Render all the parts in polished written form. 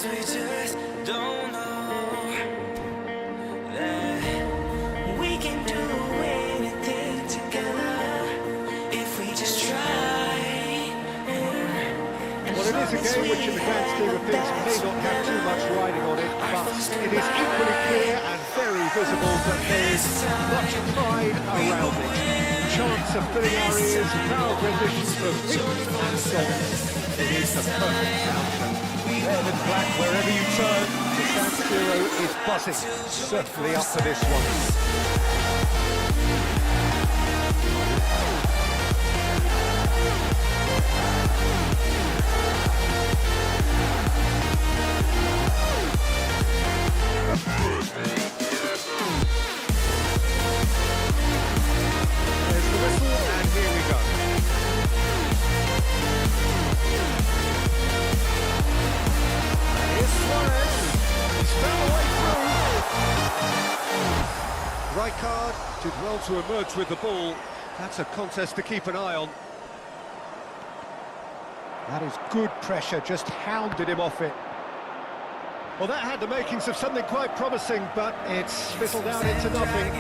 sometimes we just don't know that we can do anything together if we just try. Well, it is a game which in the grand scheme of things may not have too much riding on it, but it is equally clear and very visible that there is much pride around it. Chants of filling our ears, proud renditions of hymns and songs. It is the perfect soundtrack. Red and black wherever you turn, the San Siro is buzzing, certainly up for this one. There's the whistle, and here we go. Here's Suarez. He's found a way through. Rijkaard did well to emerge with the ball. That's a contest to keep an eye on. That is good pressure, just hounded him off it. Well, that had the makings of something quite promising, but it's fizzled out into nothing.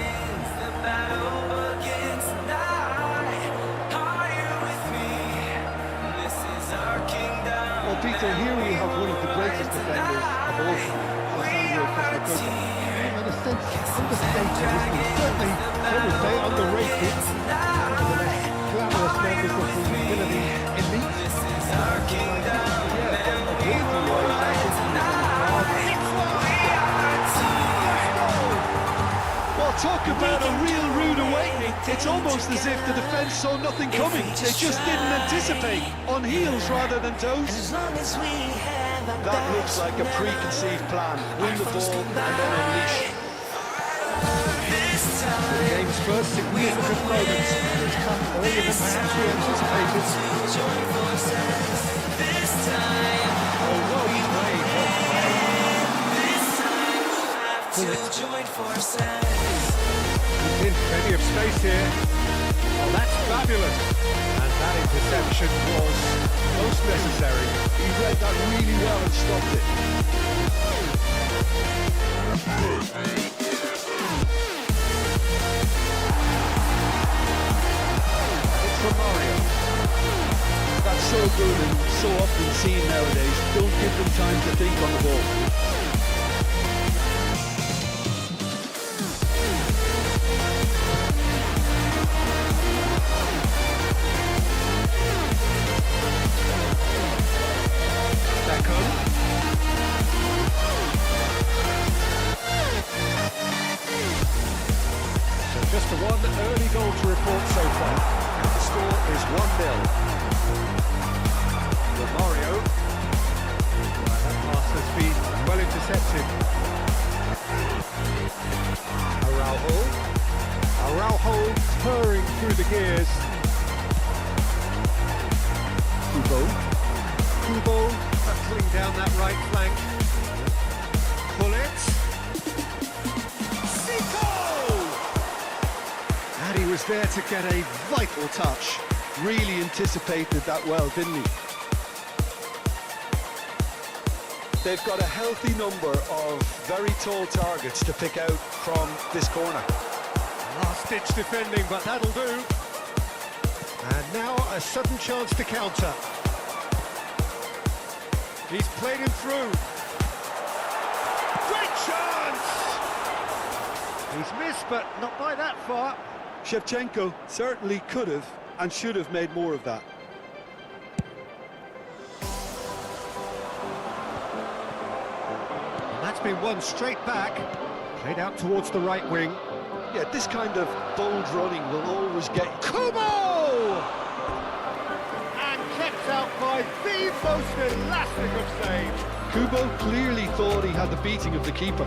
Well, Peter, here we have one of the greatest defenders of all time. In a sense, understated, isn't he? Certainly, I would say underrated. One of the less glamorous members of the ability elite. Well, talk about a real rude awakening. It's almost as if the defence saw nothing coming. They just didn't anticipate. On heels rather than toes. That looks like a preconceived plan. Win the ball and then unleash. The game's first significant moment has come earlier than perhaps we anticipated. Oh, well played, well played. He's in plenty of space here. Oh, that's fabulous. And that interception was most necessary. He read that really well and stopped it. It's from Mario. That's so good and so often seen nowadays. Don't give them time to think on the ball. Just the one early goal to report so far. And the score is 1-0. Mario. That pass has been well intercepted. Araujo purring through the gears. Kubo hustling down that right flank. Pull it. And he was there to get a vital touch. Really anticipated that well, didn't he? They've got a healthy number of very tall targets to pick out from this corner. Last-ditch defending, but that'll do. And now a sudden chance to counter. He's played him through. Great chance! He's missed, but not by that far. Shevchenko certainly could have and should have made more of that. And that's been won straight back. Played out towards the right wing. Yeah, this kind of bold running will always get... Kubo! And kept out by the most elastic of saves. Kubo clearly thought he had the beating of the keeper.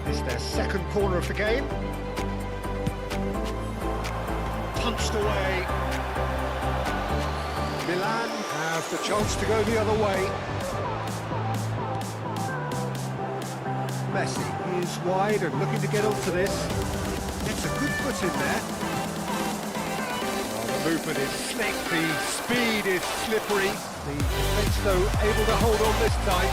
It's their second corner of the game. Punched away. Milan have the chance to go the other way. Messi is wide and looking to get onto this. It's a good foot in there. Well, the movement is slick, the speed is slippery. The defence, though, able to hold on this time.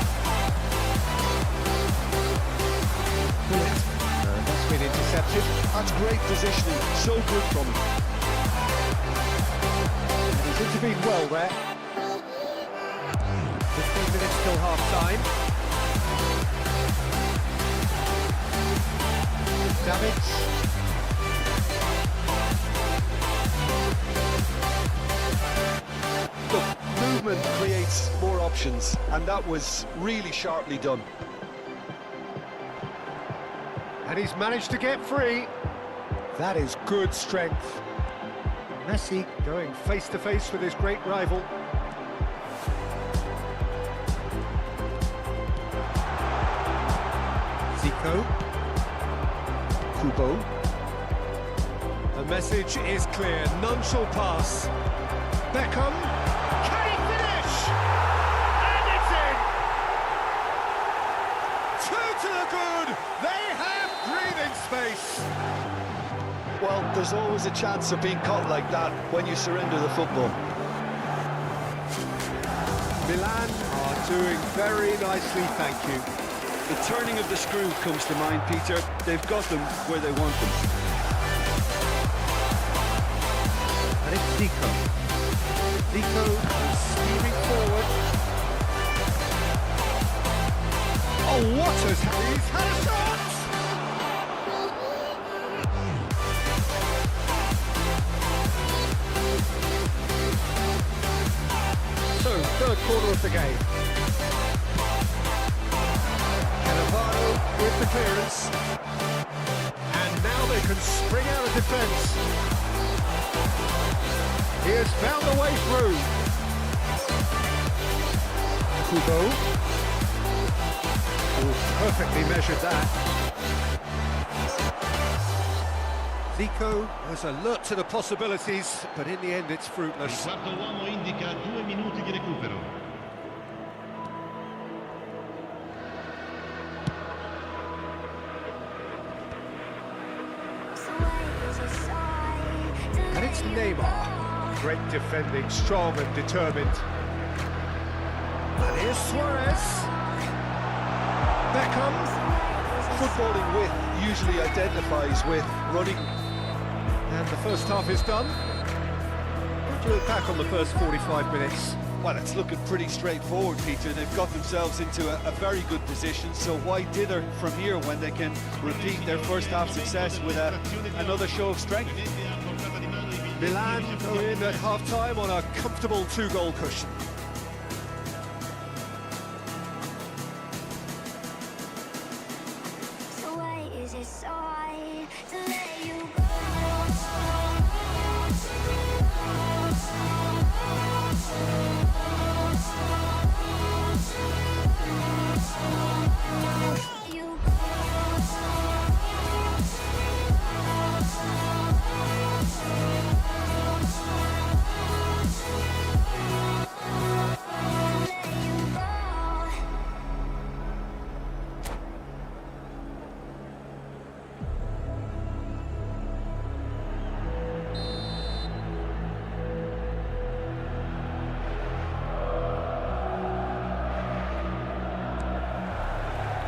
That's been intercepted. That's great positioning, so good from him. And he's intervened well there. 15 minutes till half-time. Damage. Look, movement creates more options, and that was really sharply done. And he's managed to get free. That is good strength. Messi going face-to-face with his great rival. Zico. Kubo. The message is clear. None shall pass. Beckham. Can he finish? And it's in! Two to the good. They have breathing space. Well, there's always a chance of being caught like that when you surrender the football. Milan are doing very nicely, thank you. The turning of the screw comes to mind, Peter. They've got them where they want them. And it's Zico. Zico is steaming forward. Oh, what has he's had a shot! So, third quarter of the game. Cannavaro with the clearance. And now they can spring out of defence. He has found a way through. Kubo. Oh, perfectly measured that. Zico was alert to the possibilities, but in the end it's fruitless. Il quarto uomo indica 2 minuti di recupero. And it's Neymar. Great defending, strong and determined. And here's Suarez. Beckham. Footballing with usually identifies with running. And the first half is done. What do you look back on the first 45 minutes? Well, it's looking pretty straightforward, Peter. They've got themselves into a very good position, so why dither from here when they can repeat their first half success with another show of strength? Milan go in at half-time on a comfortable 2-goal cushion.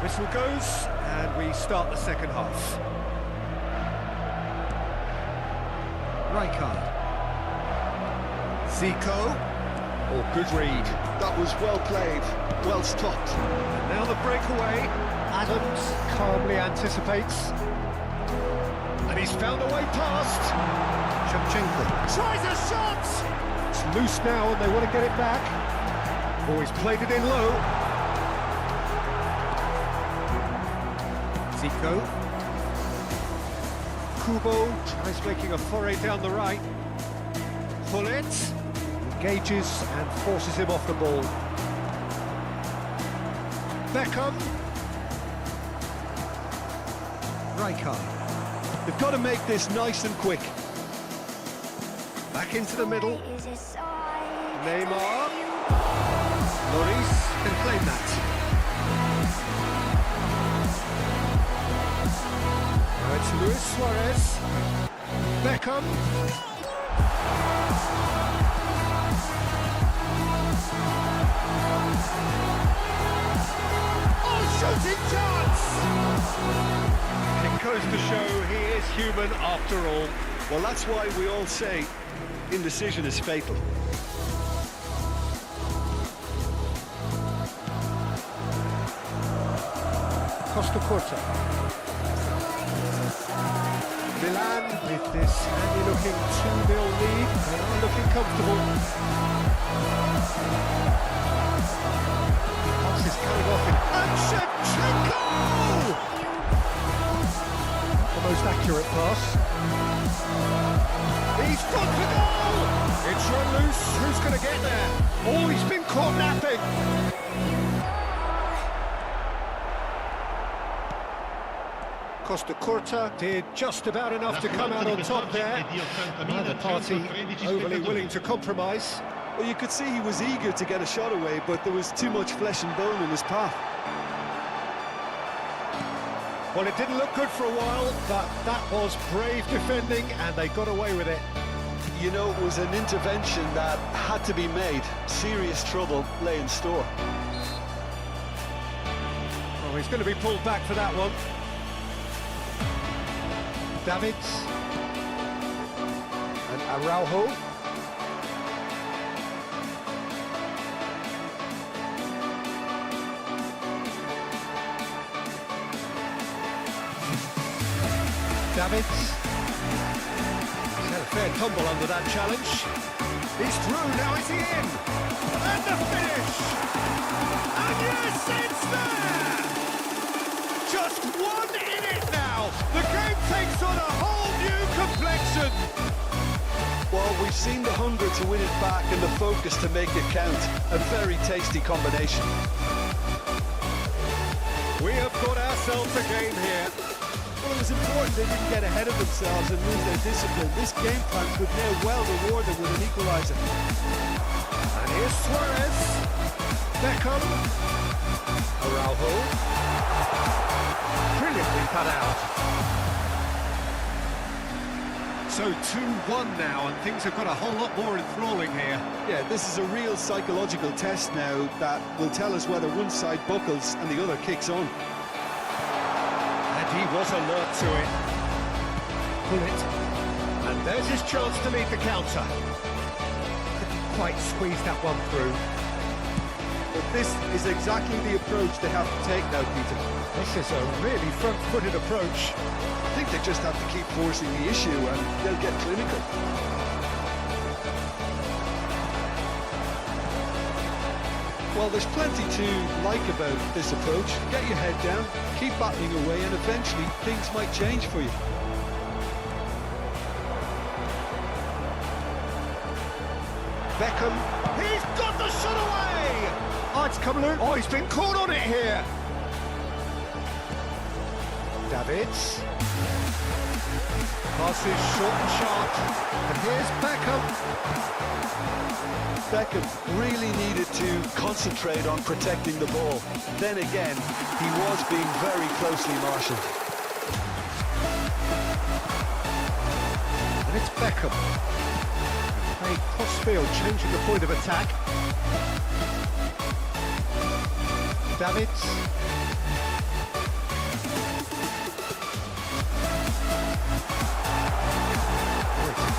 Whistle goes, and we start the second half. Rijkaard. Zico. Oh, good read. That was well played, well stopped. And now the breakaway. Adams calmly anticipates. And he's found a way past. Shevchenko tries a shot! It's loose now and they want to get it back. Oh, he's played it in low. Zico. Kubo tries making a foray down the right. Pullet engages and forces him off the ball. Beckham. Rijkaard. They've got to make this nice and quick. Back into the middle. Neymar. Lloris can claim that. Now it's Luis Suarez. Beckham. human after all. Well, that's why we all say indecision is fatal. Costa Curta. Milan with this handy looking 2-0 lead. They are looking comfortable. Pass is coming off in. And Shevchenko! The most accurate pass. He's got the goal! It's run loose. Who's going to get there? Oh, he's been caught napping. Costa Curta did just about enough to come out on top there. Neither party overly willing to compromise. Well, you could see he was eager to get a shot away, but there was too much flesh and bone in his path. Well, it didn't look good for a while, but that was brave defending, and they got away with it. You know, it was an intervention that had to be made. Serious trouble lay in store. Oh, he's going to be pulled back for that one. Davids and Araujo. Davids. He's had a fair tumble under that challenge. He's through, now is he in? And the finish! And yes, it's there! Just one in it now! The game takes on a whole new complexion! Well, we've seen the hunger to win it back and the focus to make it count. A very tasty combination. We have got ourselves a game here. Well, it was important they didn't get ahead of themselves and lose their discipline. This game plan could now well reward them with an equaliser. And here's Suarez. Beckham. Araujo. Brilliantly cut out. So 2-1 now, and things have got a whole lot more enthralling here. Yeah, this is a real psychological test now that will tell us whether one side buckles and the other kicks on. And he was alert to it. Pull it. And there's his chance to lead the counter. Couldn't quite squeeze that one through. But this is exactly the approach they have to take now, Peter. This is a really front-footed approach. I think they just have to keep forcing the issue and they'll get clinical. Well, there's plenty to like about this approach. Get your head down, keep battling away, and eventually things might change for you. Beckham. He's got the shot away! Oh, it's coming in. Oh, he's been caught on it here. Davids. Passes short and sharp. And here's Beckham. Beckham really needed to concentrate on protecting the ball. Then again, he was being very closely marshalled. And it's Beckham. Playing cross-field, changing the point of attack. Davids.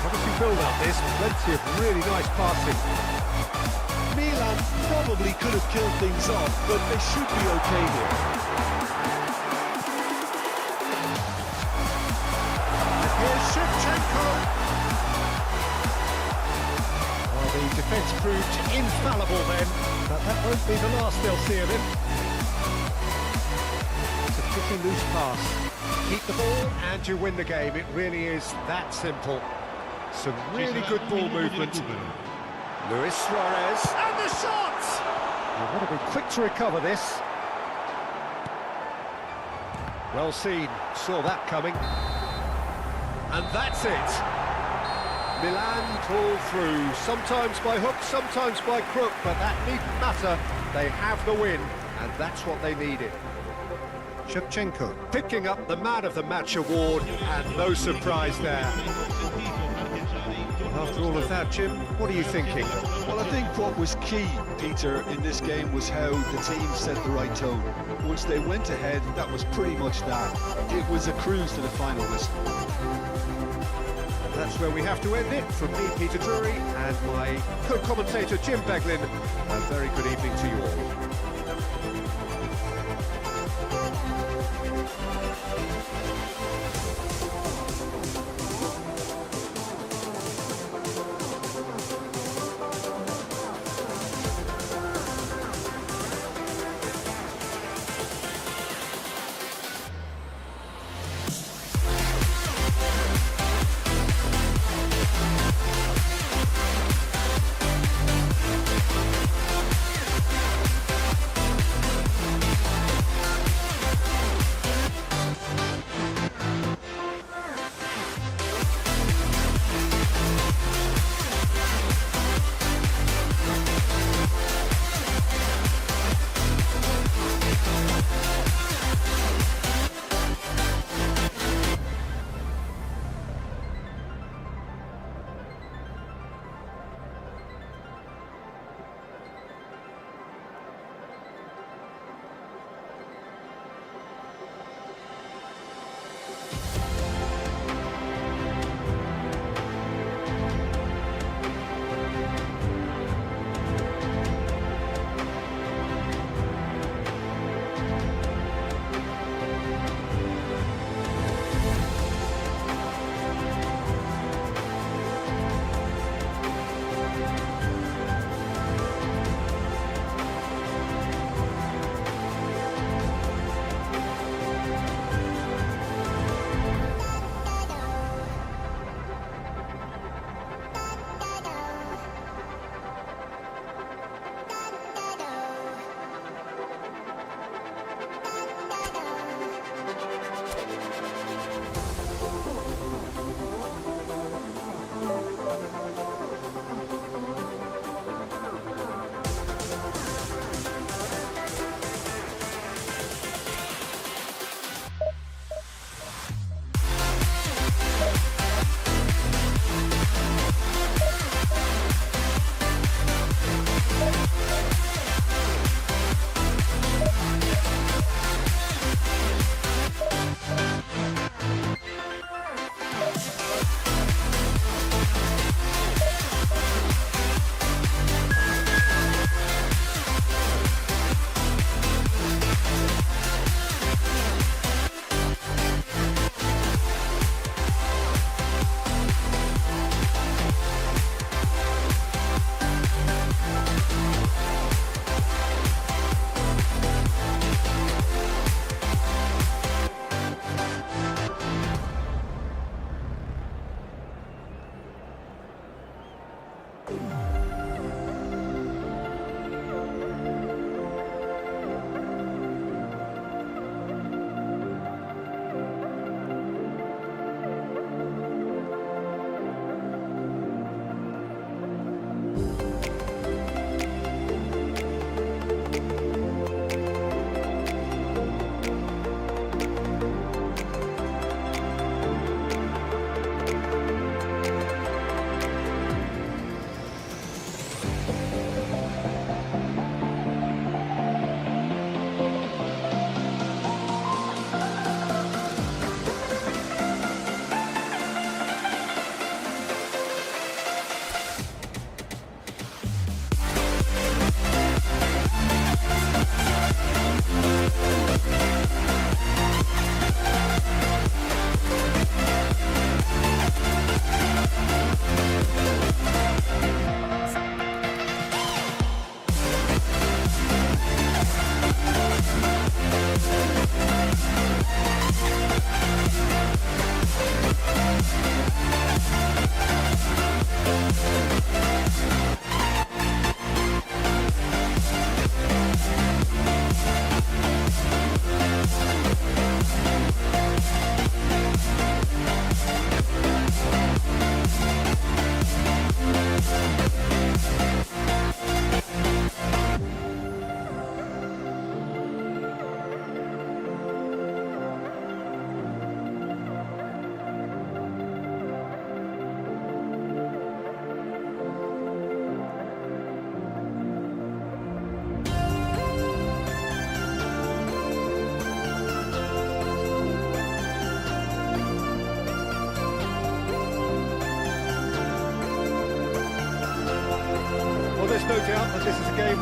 Promising build-up this, plenty of really nice passing. Milan probably could have killed things off, but they should be okay here. And here's Shevchenko. Well, the defence proved infallible then, but that won't be the last they'll see of him. It's a pretty loose pass. Keep the ball and you win the game. It really is that simple. Some really good ball movement. Luis Suarez. And the shot! You've got to be quick to recover this. Well seen. Saw that coming. And that's it. Milan pull through. Sometimes by hook, sometimes by crook, but that needn't matter. They have the win, and that's what they needed. Shevchenko picking up the Man of the Match award, and no surprise there. After all of that, Jim, what are you thinking? Well, I think what was key, Peter, in this game was how the team set the right tone. Once they went ahead, that was pretty much that. It was a cruise to the final whistle. That's where we have to end it. From me, Peter Drury, and my co-commentator, Jim Beglin, a very good evening to you all.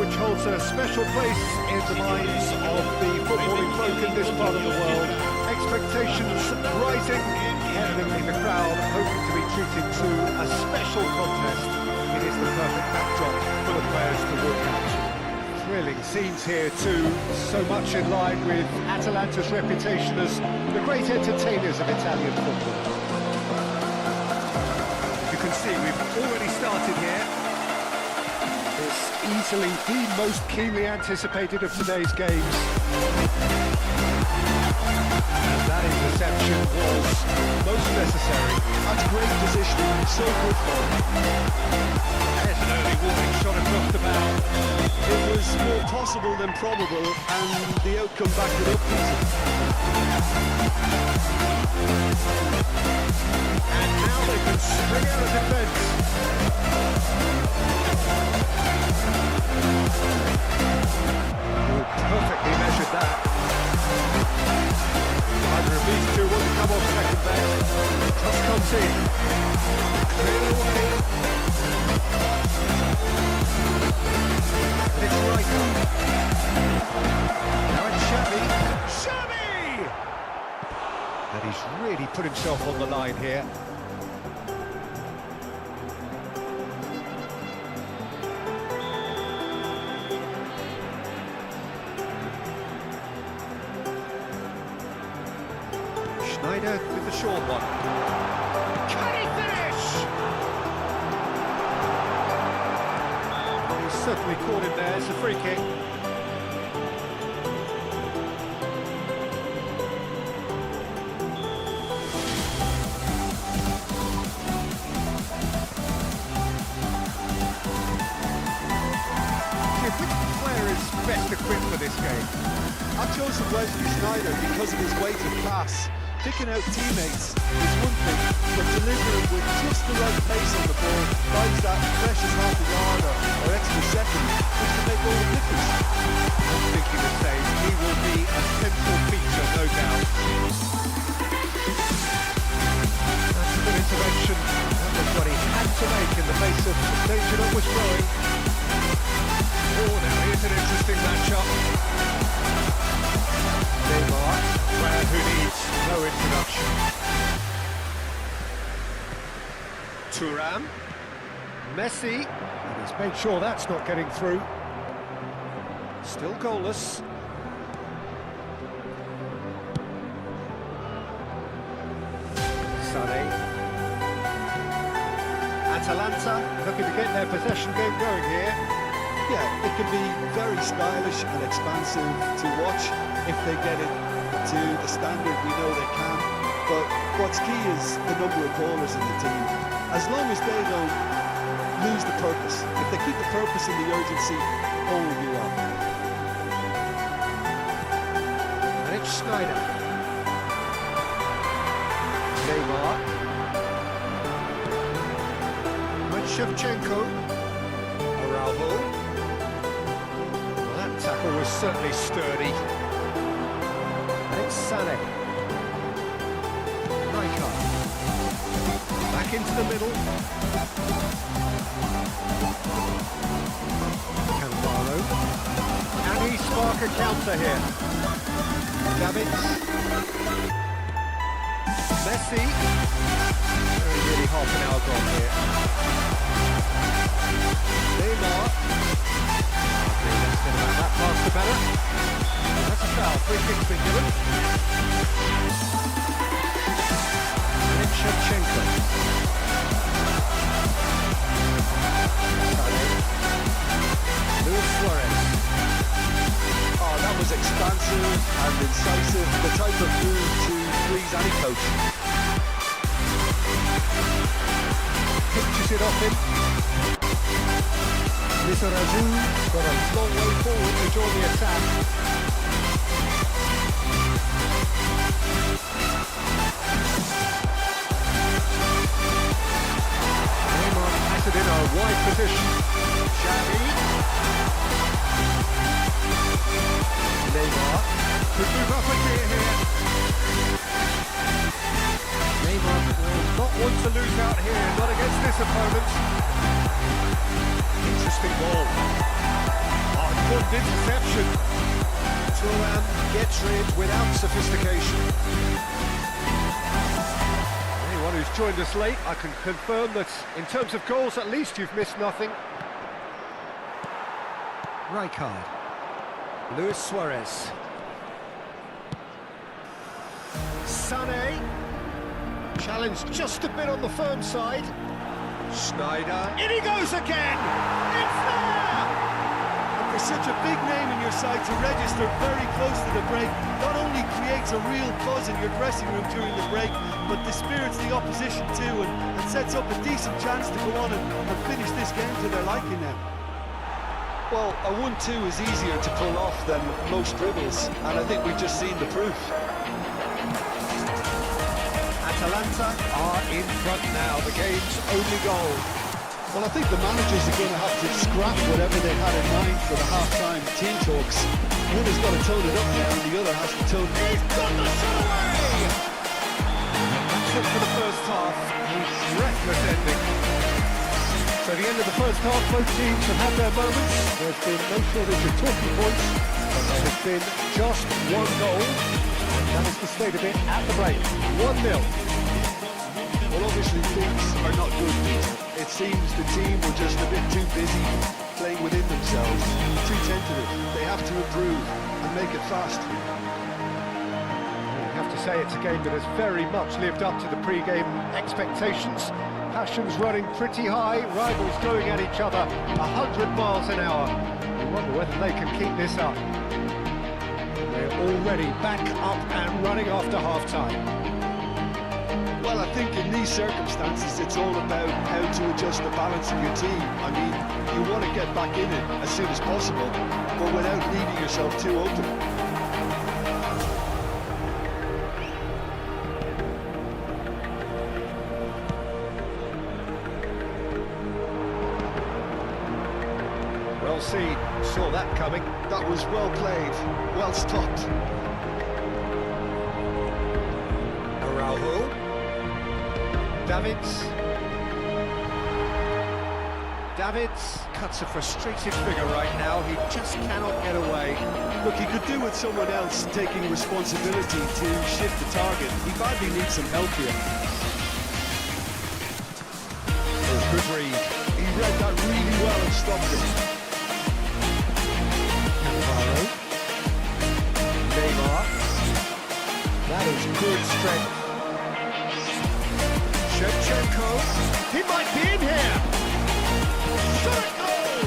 which holds a special place in the minds of the footballing folk in this part of the world. Expectations rising, evidently the crowd hoping to be treated to a special contest. It is the perfect backdrop for the players to walk out to. Thrilling scenes here too, so much in line with Atalanta's reputation as the great entertainers of Italian football. You can see we've already started here. It's easily the most keenly anticipated of today's games. And that interception was most necessary. That's great positioning, so good for him. There's an early warning shot across the bow. It was more possible than probable, and the outcome backed it up. And now they can spring out of defence. Perfectly measured that. Either of these two want to come off second best. Cross comes in. Cleared away. And it's Riker. Now it's Xavi. Xavi! And he's really put himself on the line here. Schneider with the short one. Can he finish? He's certainly caught him there. It's a free kick. Which player is best equipped for this game? I've chosen Wesley Sneijder because of his weight and class. Picking out teammates is one thing, but delivering with just the right pace on the ball finds that precious half a yard or extra second, which can make all the difference. I'm thinking the same. He will be a central feature, no doubt. That's a good intervention. That was what he had to make in the face of danger that was growing. Oh, now here's an interesting matchup. Neymar, a player who needs no introduction. Thuram, Messi, and he's made sure that's not getting through. Still goalless. Sané. Atalanta looking to get their possession game going here. Yeah, it can be very stylish and expansive to watch if they get it to the standard we know they can. But what's key is the number of ballers in the team. As long as they don't lose the purpose, if they keep the purpose and the urgency, all will be well. And it's Schneider. Neymar. With Shevchenko. Araujo. That tackle was certainly sturdy. And it's Sané. Riker. Back into the middle. Cannavaro. And he spark a counter here. Gravitz. Messi. Nearly half an hour gone here. Neymar. Okay, let's get about that pass to better. That's a foul. Free kick's been given. And it's Shevchenko. Luis Suarez. Oh, that was expansive and incisive, the type of move to please any coach. Pitches it off him. Lizarazu got a long way forward to join the attack. Neymar has it in a wide position. Xavi. Neymar could move up a gear here. Neymar will not want to lose out here, not against this opponent. Interesting ball. Oh, Good interception. Turan gets it without sophistication. Anyone who's joined us late, I can confirm that in terms of goals, at least you've missed nothing. Rijkaard. Luis Suarez. Sané. Challenged just a bit on the firm side. Schneider. In he goes again! It's there! And for such a big name in your side to register very close to the break, not only creates a real buzz in your dressing room during the break, but dispirits the opposition too and sets up a decent chance to go on and finish this game to their liking now. Well, a 1-2 is easier to pull off than most dribbles, and I think we've just seen the proof. Atalanta are in front now, the game's only goal. Well, I think the managers are going to have to scrap whatever they had in mind for the half-time team talks. One has got to tone it up now, and the other has to tone it. He's got the shot away! That's it for the first half. A reckless ending. So the end of the first half, both teams have had their moments. There's been no shortage of talking points, but there has been just one goal. And that is the state of it at the break. 1-0. Well, obviously things are not good, Peter. It seems the team were just a bit too busy playing within themselves, too tentative. They have to improve and make it fast. You have to say it's a game that has very much lived up to the pre-game expectations. Passions running pretty high, rivals going at each other 100 miles an hour. I wonder whether they can keep this up. They're already back up and running after half-time. Well, I think in these circumstances, it's all about how to adjust the balance of your team. I mean, you want to get back in it as soon as possible, but without leaving yourself too open. Well seen, saw that coming. That was well played, well stopped. Araujo. Davids cuts a frustrated figure right now. He just cannot get away. Look, he could do with someone else taking responsibility to shift the target. He badly needs some help here. Oh, good read. He read that really well and stopped it. Cannavaro. Neymar. That is good strength. Shevchenko. He might be in here. Shot it goal!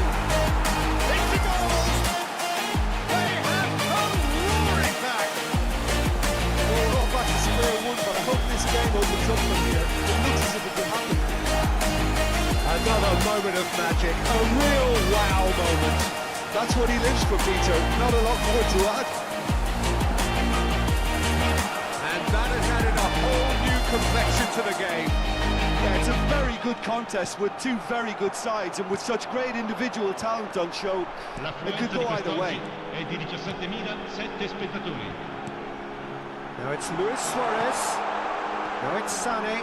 It's a goal! They have come roaring back. Well, not back to square one, but I hope this game opens up from here. It looks as if it could happen. Another moment of magic. A real wow moment. That's what he lives for, Peter. Not a lot more to add. And that has added a whole new complexion to the game. Yeah, it's a very good contest with two very good sides, and with such great individual talent on show, it could go either way. È di 17.007 spettatori. Now it's Luis Suarez. Now it's Sané.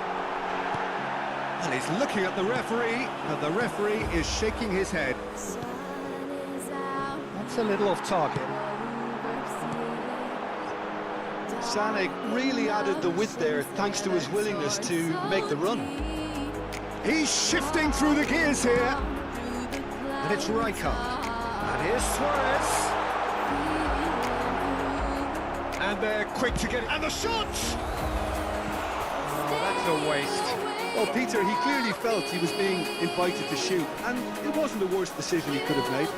And he's looking at the referee, and the referee is shaking his head. That's a little off target. Sané really added the width there thanks to his willingness to make the run. He's shifting through the gears here. And it's Rijkaard. And here's Suarez. And they're quick to get it. And the shot! Oh, that's a waste. Well, Peter, he clearly felt he was being invited to shoot, and it wasn't the worst decision he could have made.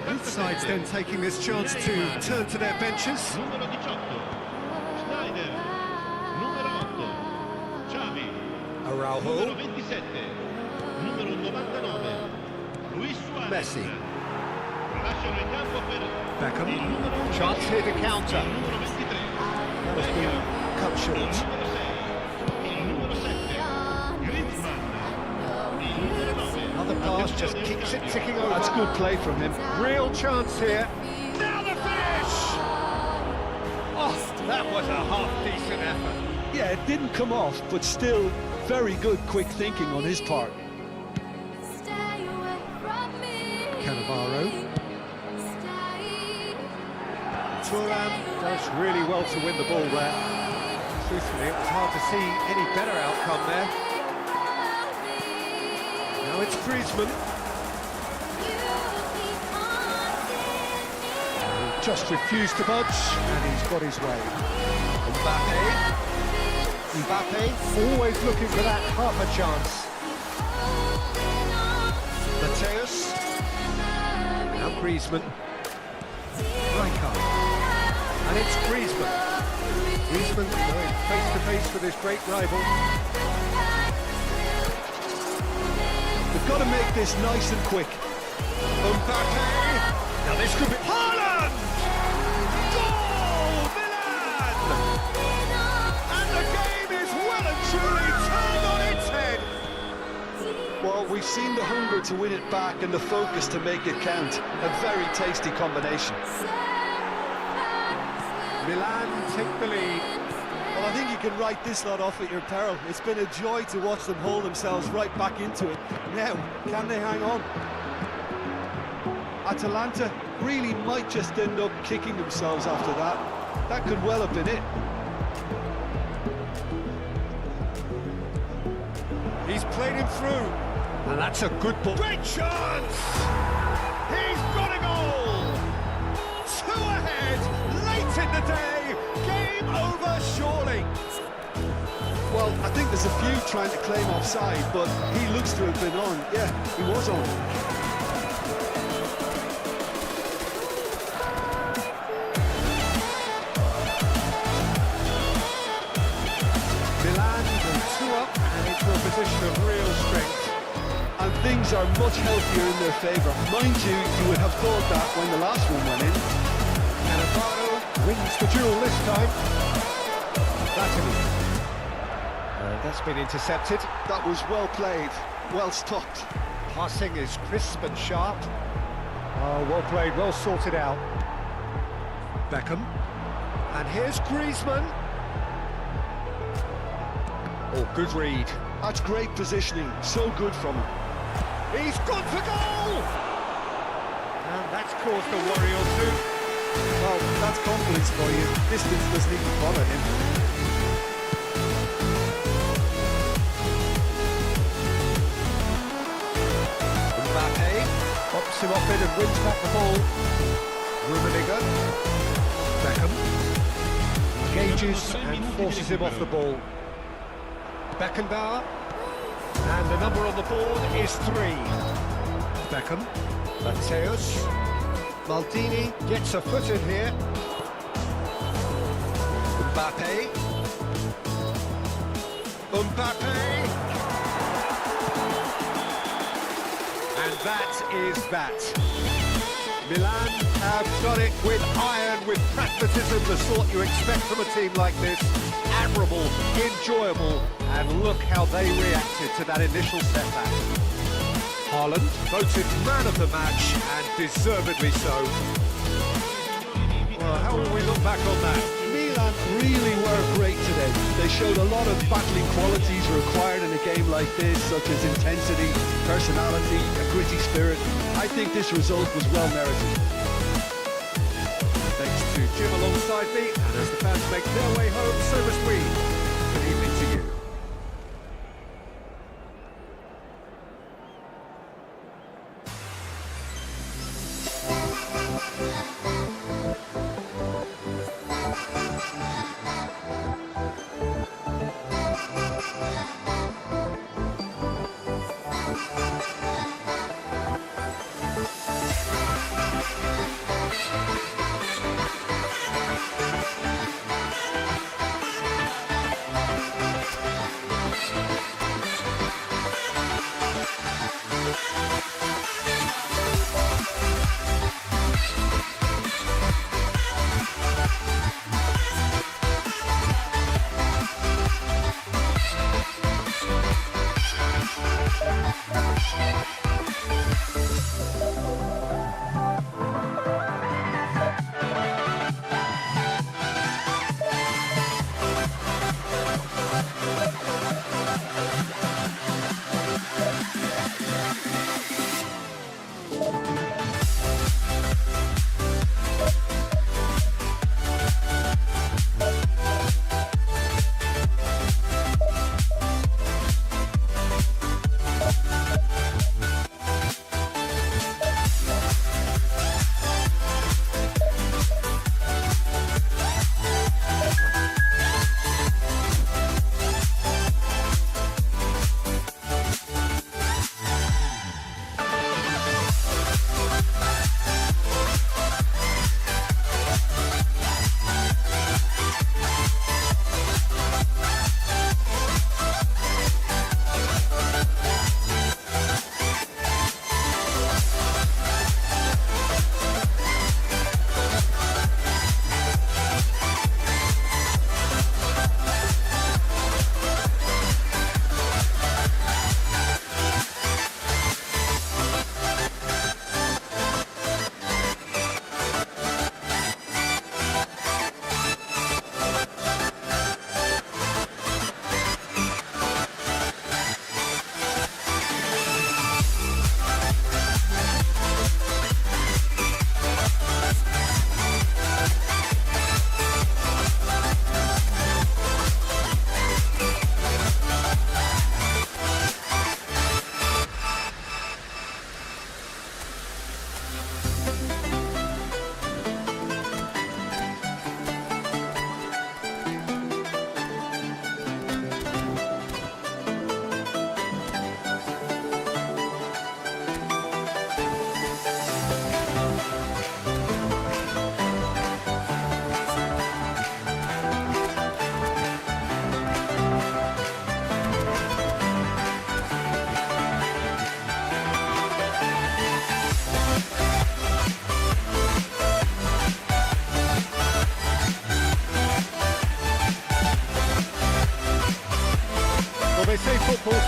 Both sides then taking this chance to turn to their benches. Numero 18. Schneider. Numero 8. Xavi. Araujo. Numero 27. Numero 99. Luis Suarez. Messi. Lasciano il campo per Beckham. il numero 11. Chance here to counter. Il numero 23. That has been cut Il short. numero 6. Il numero 7. Griezmann. Il numero 9. Another pass just keeps it ticking over. That's good play from him. Real chance here. Now the finish! Oh, that was a half-decent effort. Yeah, it didn't come off, but still very good quick thinking on his part. Cannavaro. Thuram does really well to win the ball there. Truthfully, it was hard to see any better outcome there. Now it's Griezmann. He just refused to budge, and he's got his way. Mbappe, always looking for that half a chance. Mateus. Now Griezmann. Rijkaard. And it's Griezmann. Griezmann going face to face with his great rival. They've got to make this nice and quick. Mbappe. Now this could be Haaland! Goal! Milan! And the game is well and truly turned on its head. Well, we've seen the hunger to win it back and the focus to make it count. A very tasty combination. Milan take the lead. Well, I think you can write this lot off at your peril. It's been a joy to watch them hold themselves right back into it. Now, can they hang on? Atalanta really might just end up kicking themselves after that. That could well have been it. He's played him through. And that's a good ball. Great chance! He's got a goal! Two ahead, late in the day. Game over, surely. Well, I think there's a few trying to claim offside, but he looks to have been on. Yeah, he was on. Milan go 2 up and into a position of real strength. And things are much healthier in their favour. Mind you, you would have thought that when the last one went in. Cannavaro wins the duel this time. That's been intercepted. That was well played, well stopped. Passing is crisp and sharp. Oh, well played, well sorted out. Beckham. And here's Griezmann. Oh, good read. That's great positioning, so good from him. He's gone for goal! And that's caused a worry or two. Well, that's confidence for you. Distance doesn't even bother him. Mbappe pops him off it and wins back the ball. Rummenigge. Beckham engages and forces him off the ball. Beckenbauer. And the number on the board is 3. Beckham. Mateus. Maldini gets a foot in here. Mbappe. Mbappe. And that is that. Milan have done it with iron, with pragmatism, the sort you expect from a team like this. Admirable, enjoyable, and look how they reacted to that initial setback. Haaland voted man of the match, and deservedly so. Well, how will we look back on that? Milan really were great today. They showed a lot of battling qualities required in a game like this, such as intensity, personality, a gritty spirit. I think this result was well merited. Thanks to Jim alongside me, and as the fans make their way home, so must we. Good evening to you.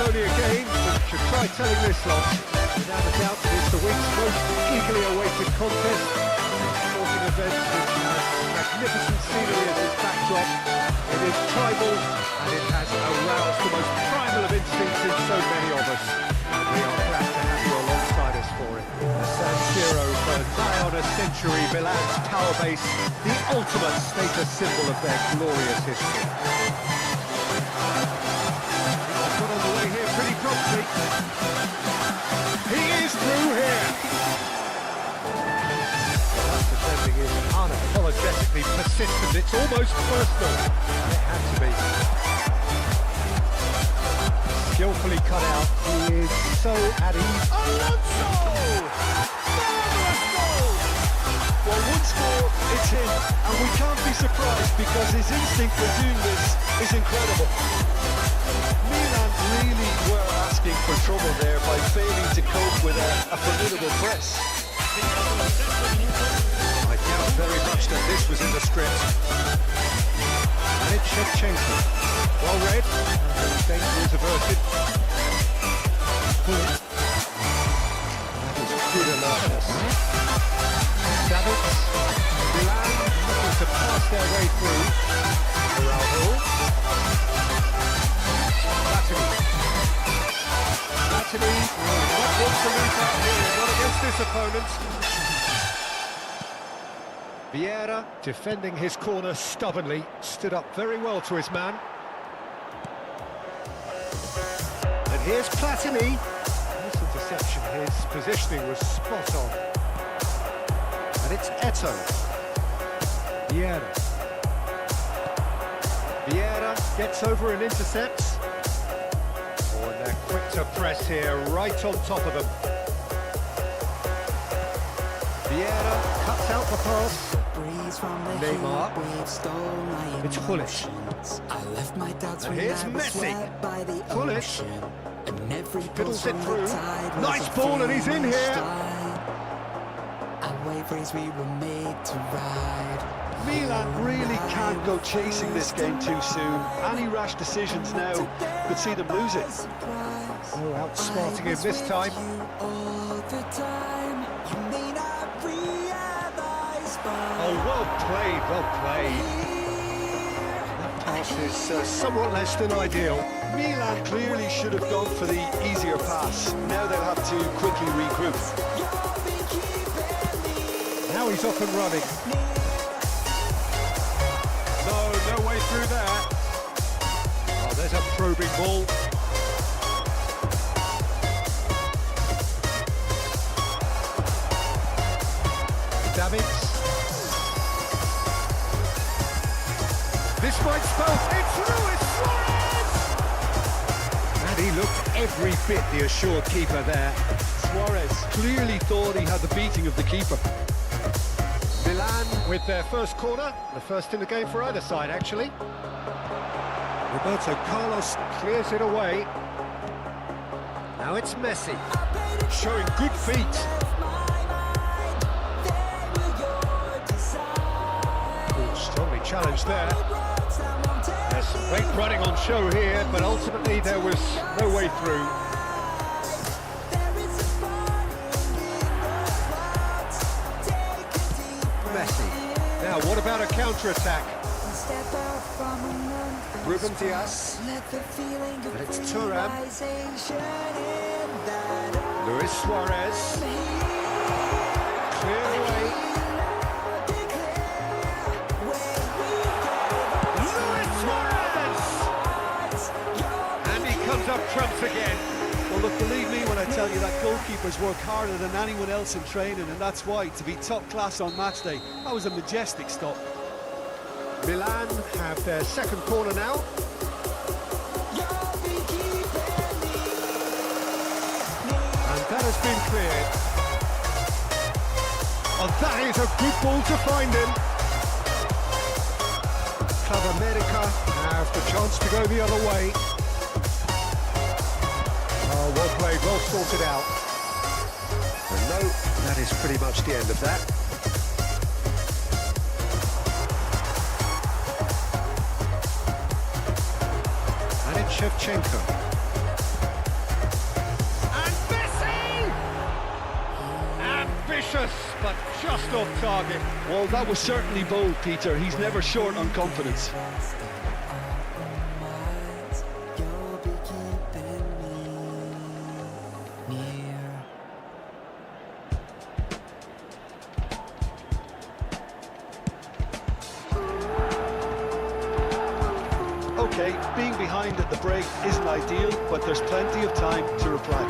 only a game, but you should try telling this lot. Without a doubt, it's the week's most eagerly awaited contest. Sporting event which has magnificent scenery as its backdrop. It is tribal and it has aroused the most primal of instincts in so many of us. We are glad to have you alongside us for it. The San Siro for nigh on a century, Milan's power base, the ultimate status symbol of their glorious history. He's got on the way here pretty promptly. He is through here. That defending is unapologetically persistent. It's almost personal. It had to be. Skillfully cut out. He is so at ease. Alonso! Marvellous goal! Well, once more, it's him, and we can't be surprised because his instinct for doing this is incredible. Milan really were asking for trouble there by failing to cope with a formidable press. I doubt very much that this was in the script. And it's Shevchenko. Well read. Danger is averted. That was good alertness. Davids. Milan looking to pass their way through. Raul. Latini. Not one to lose out here. Not against this opponent. Vieira, defending his corner stubbornly, stood up very well to his man. And here's Platini. This interception, his positioning was spot on. And it's Eto. Vieira. Vieira gets over and intercepts. Oh, and they're quick to press here, right on top of them. Vieira cuts out the pass. Neymar. It's Hulic. And here's Messi. Hulic. Fiddles it through. Nice ball and he's in here. Milan really can't go chasing this game too soon. Any rash decisions now could see them lose it. Oh, outsmarting him this time. Oh, well played, well played. That pass is somewhat less than ideal. Milan clearly should have gone for the easier pass. Now they'll have to quickly regroup. Now he's off and running. No way through there. Oh, there's a probing ball. Davids. This might spell it's Luis Suarez! And he looked every bit the assured keeper there. Suarez clearly thought he had the beating of the keeper. Milan with their first corner, the first in the game for either side actually. Roberto Carlos clears it away. Now it's Messi, showing good feet. Ooh, strongly challenged there. There's some great running on show here, but ultimately there was no way through. Messi. Now, what about a counter-attack? Ruben Diaz. And it's Thuram. Luis Suarez. Clear away. Luis Suarez! And he comes up trumps again. Well, look, believe me when I tell you that goalkeepers work harder than anyone else in training, and that's why, to be top class on match day, that was a majestic stop. Milan have their second corner now. And that has been cleared. Oh, that is a good ball to find him. Club America have the chance to go the other way. Oh, well played, well sorted out. And no, that is pretty much the end of that. And it's Shevchenko. ambitious, but just off target. Well, that was certainly bold, Peter. He's never short on confidence. You'll be keeping me near. Okay, being behind at the break isn't ideal, but there's plenty of time to reply.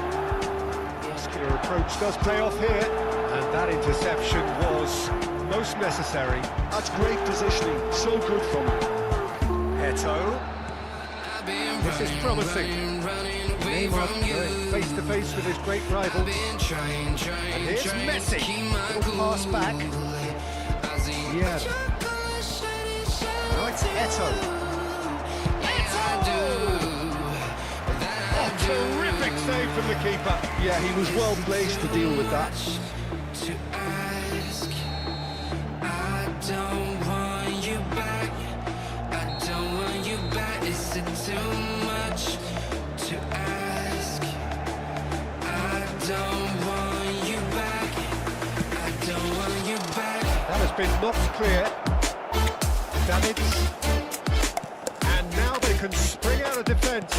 Muscular approach does pay off here, and that interception was most necessary. That's great positioning, so good from him. Heto. This is promising. Neymar going face to face with his great rival. And here's Messi. Little pass back. Yeah. Now it's Heto. Terrific save from the keeper. Yeah, he was well placed to deal with that. To ask, I don't want you back. I don't want you back. Is it too much to ask? I don't want you back. I don't want you back. That has been knocked clear. Davids. And now they can spring out of defence.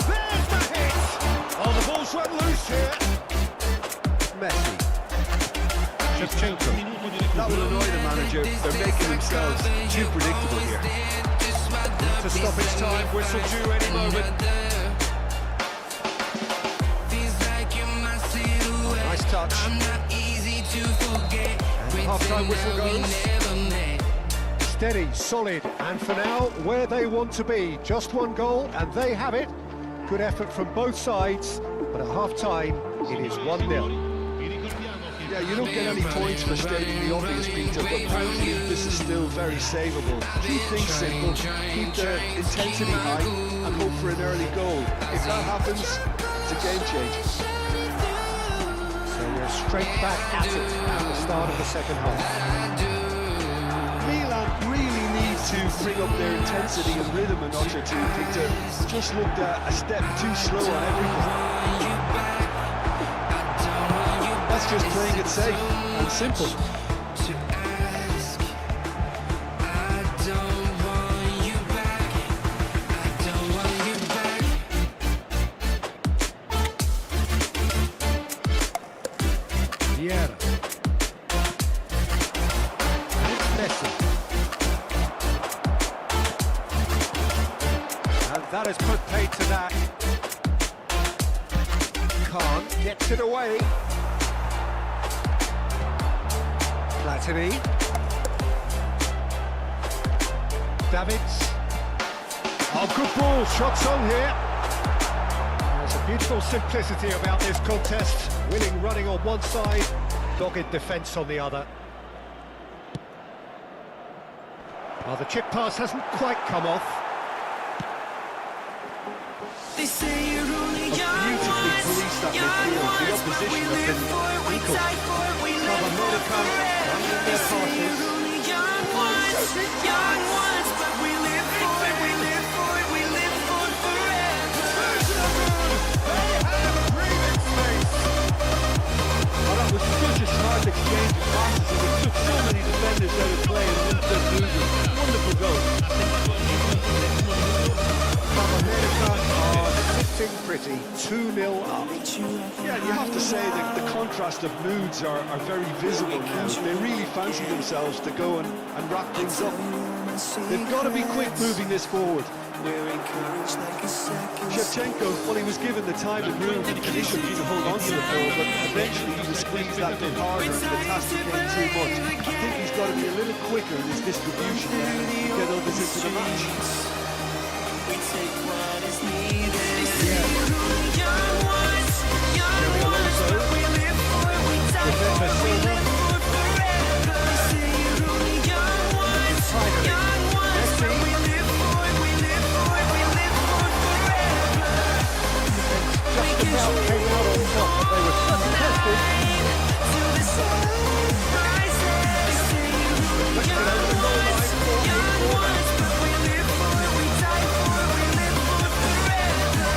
There's the hit! Oh, the ball's run loose here. Messi. Shevchenko. That will annoy the manager. They're making themselves too predictable here. To stop its time, whistle due any moment. Feels like you're my silhouette. Nice touch. I'm not easy to forget. And the half-time whistle We goes. never met. Steady, solid, and for now, where they want to be. Just one goal, and they have it. Good effort from both sides, but at half-time, it is 1-0. Yeah, you don't get any points for stating the obvious, Peter, but apparently this is still very savable. Keep things simple, keep the intensity high, and hope for an early goal. If that happens, it's a game changer. So we're straight back at it at the start of the second half. Milan really need to bring up their intensity and rhythm a notch or two, Peter. Just looked a step too slow on everything. That's just playing it safe and simple. To ask, I don't want you back. I don't want you back. Vieira. And it's Messi. And that has put paid to that. Khan gets it away. Platini. Davids. Oh, good ball. Shots on here. There's a beautiful simplicity about this contest. Winning running on one side, dogged defence on the other. Well, the chip pass hasn't quite come off. They say you're only young Beautifully ones, policed that young midfield. The ones, but we opposition live have for it, we been die for it, we live for it forever. They say you're only young ones, but we live for it, we live for it, we live for it forever. Oh, that was such a smart exchange of passes, and it took so many defenders out of play and moved their movement. Wonderful goal. Sitting pretty, 2-0 up. Yeah, you have to say that the contrast of moods are very visible now. They really fancy themselves to go and wrap things up. They've got to be quick moving this forward. Shevchenko, well, he was given the time and room initially to hold on to the ball, but eventually he was squeezed that bit harder and the task became too much. I think he's got to be a little quicker in his distribution now to get others into the match. We take what is needed. They say you're only young ones, but we live for it, we die for it, we live for it forever. They say you're only young ones, but we live for it, we live for it, we live for it forever. We can Came out on top, but they were contested. till the sun rises. They say you're only young ones, but we live for it, we die for it, we live for it forever.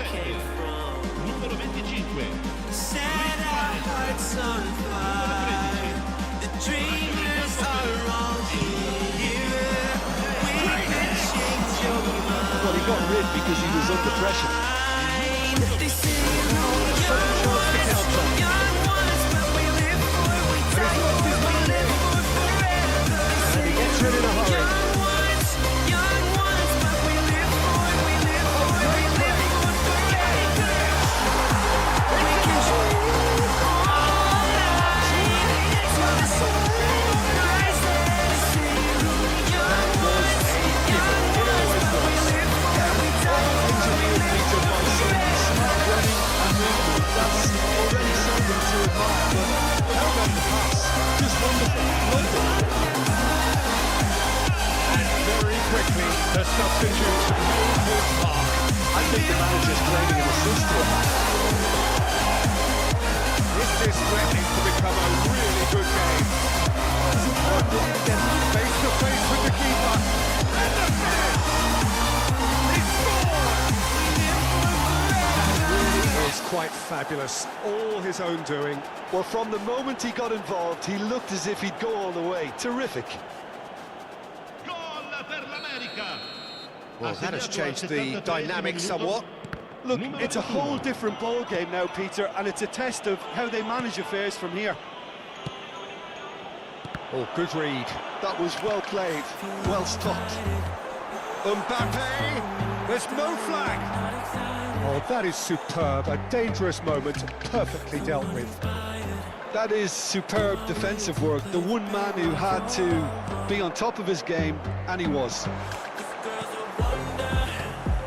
came from. Numero 25. Set our hearts on fire. The dreamers are all here. We can change your mind. Well, he got rid because he was under pressure. They say young ones, but we live for, we die for, we live for forever. And he gets rid in a hurry. Young ones, but we live for, we live for, we live for forever. We can all our dreams for the sun rises. Young ones, but we live for, we die for, we live for forever. Running and movement, that's already something to admire, but how about the pass? Just wonderful, loved it. And very quickly, the substitutes made his mark. I think the manager's claiming an assist to him. This is threatening to become a really good game. Face to face with the keeper. And the finish! He scored! That really is quite fabulous. All his own doing. Well, from the moment he got involved, he looked as if he'd go all the way. Terrific. Gol per l'America. Well, that has changed the dynamic somewhat. Look, it's a whole different ball game now, Peter, and it's a test of how they manage affairs from here. Oh, good read. That was well played, well stopped. Mbappe, there's no flag. Oh, that is superb. A dangerous moment, perfectly dealt with. That is superb defensive work. The one man who had to be on top of his game, and he was.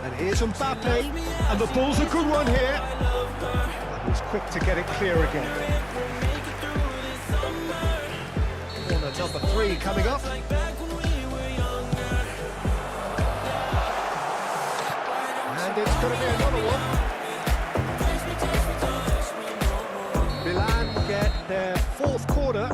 And here's Mbappe, and the ball's a good one here. But he's quick to get it clear again. Corner number 3 coming up. And it's going to be another one. Milan get their 4th corner.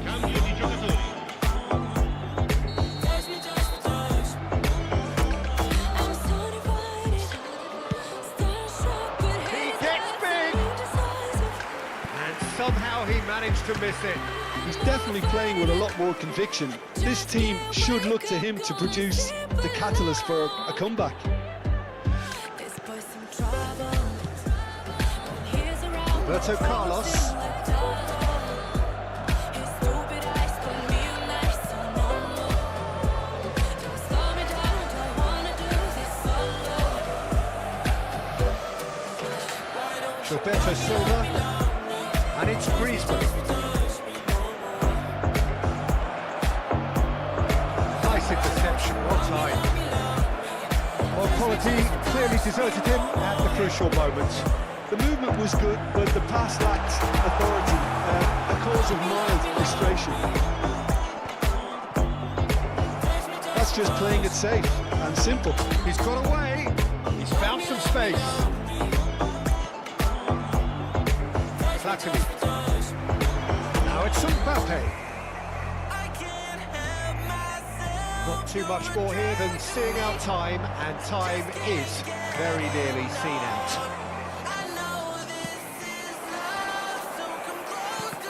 Cambio di giocatori. Somehow he managed to miss it. He's definitely playing with a lot more conviction. This team should look to him to produce the catalyst for a comeback. Roberto Carlos. Roberto Silva. And it's Griezmann. Nice interception, what time. Well, quality clearly deserted him at the crucial moment. The movement was good, but the pass lacked authority, a cause of mild frustration. That's just playing it safe and simple. He's got away. He's found some space. Platini. Now it's Mbappe. Not too much more here than seeing out time, and time is very nearly seen out.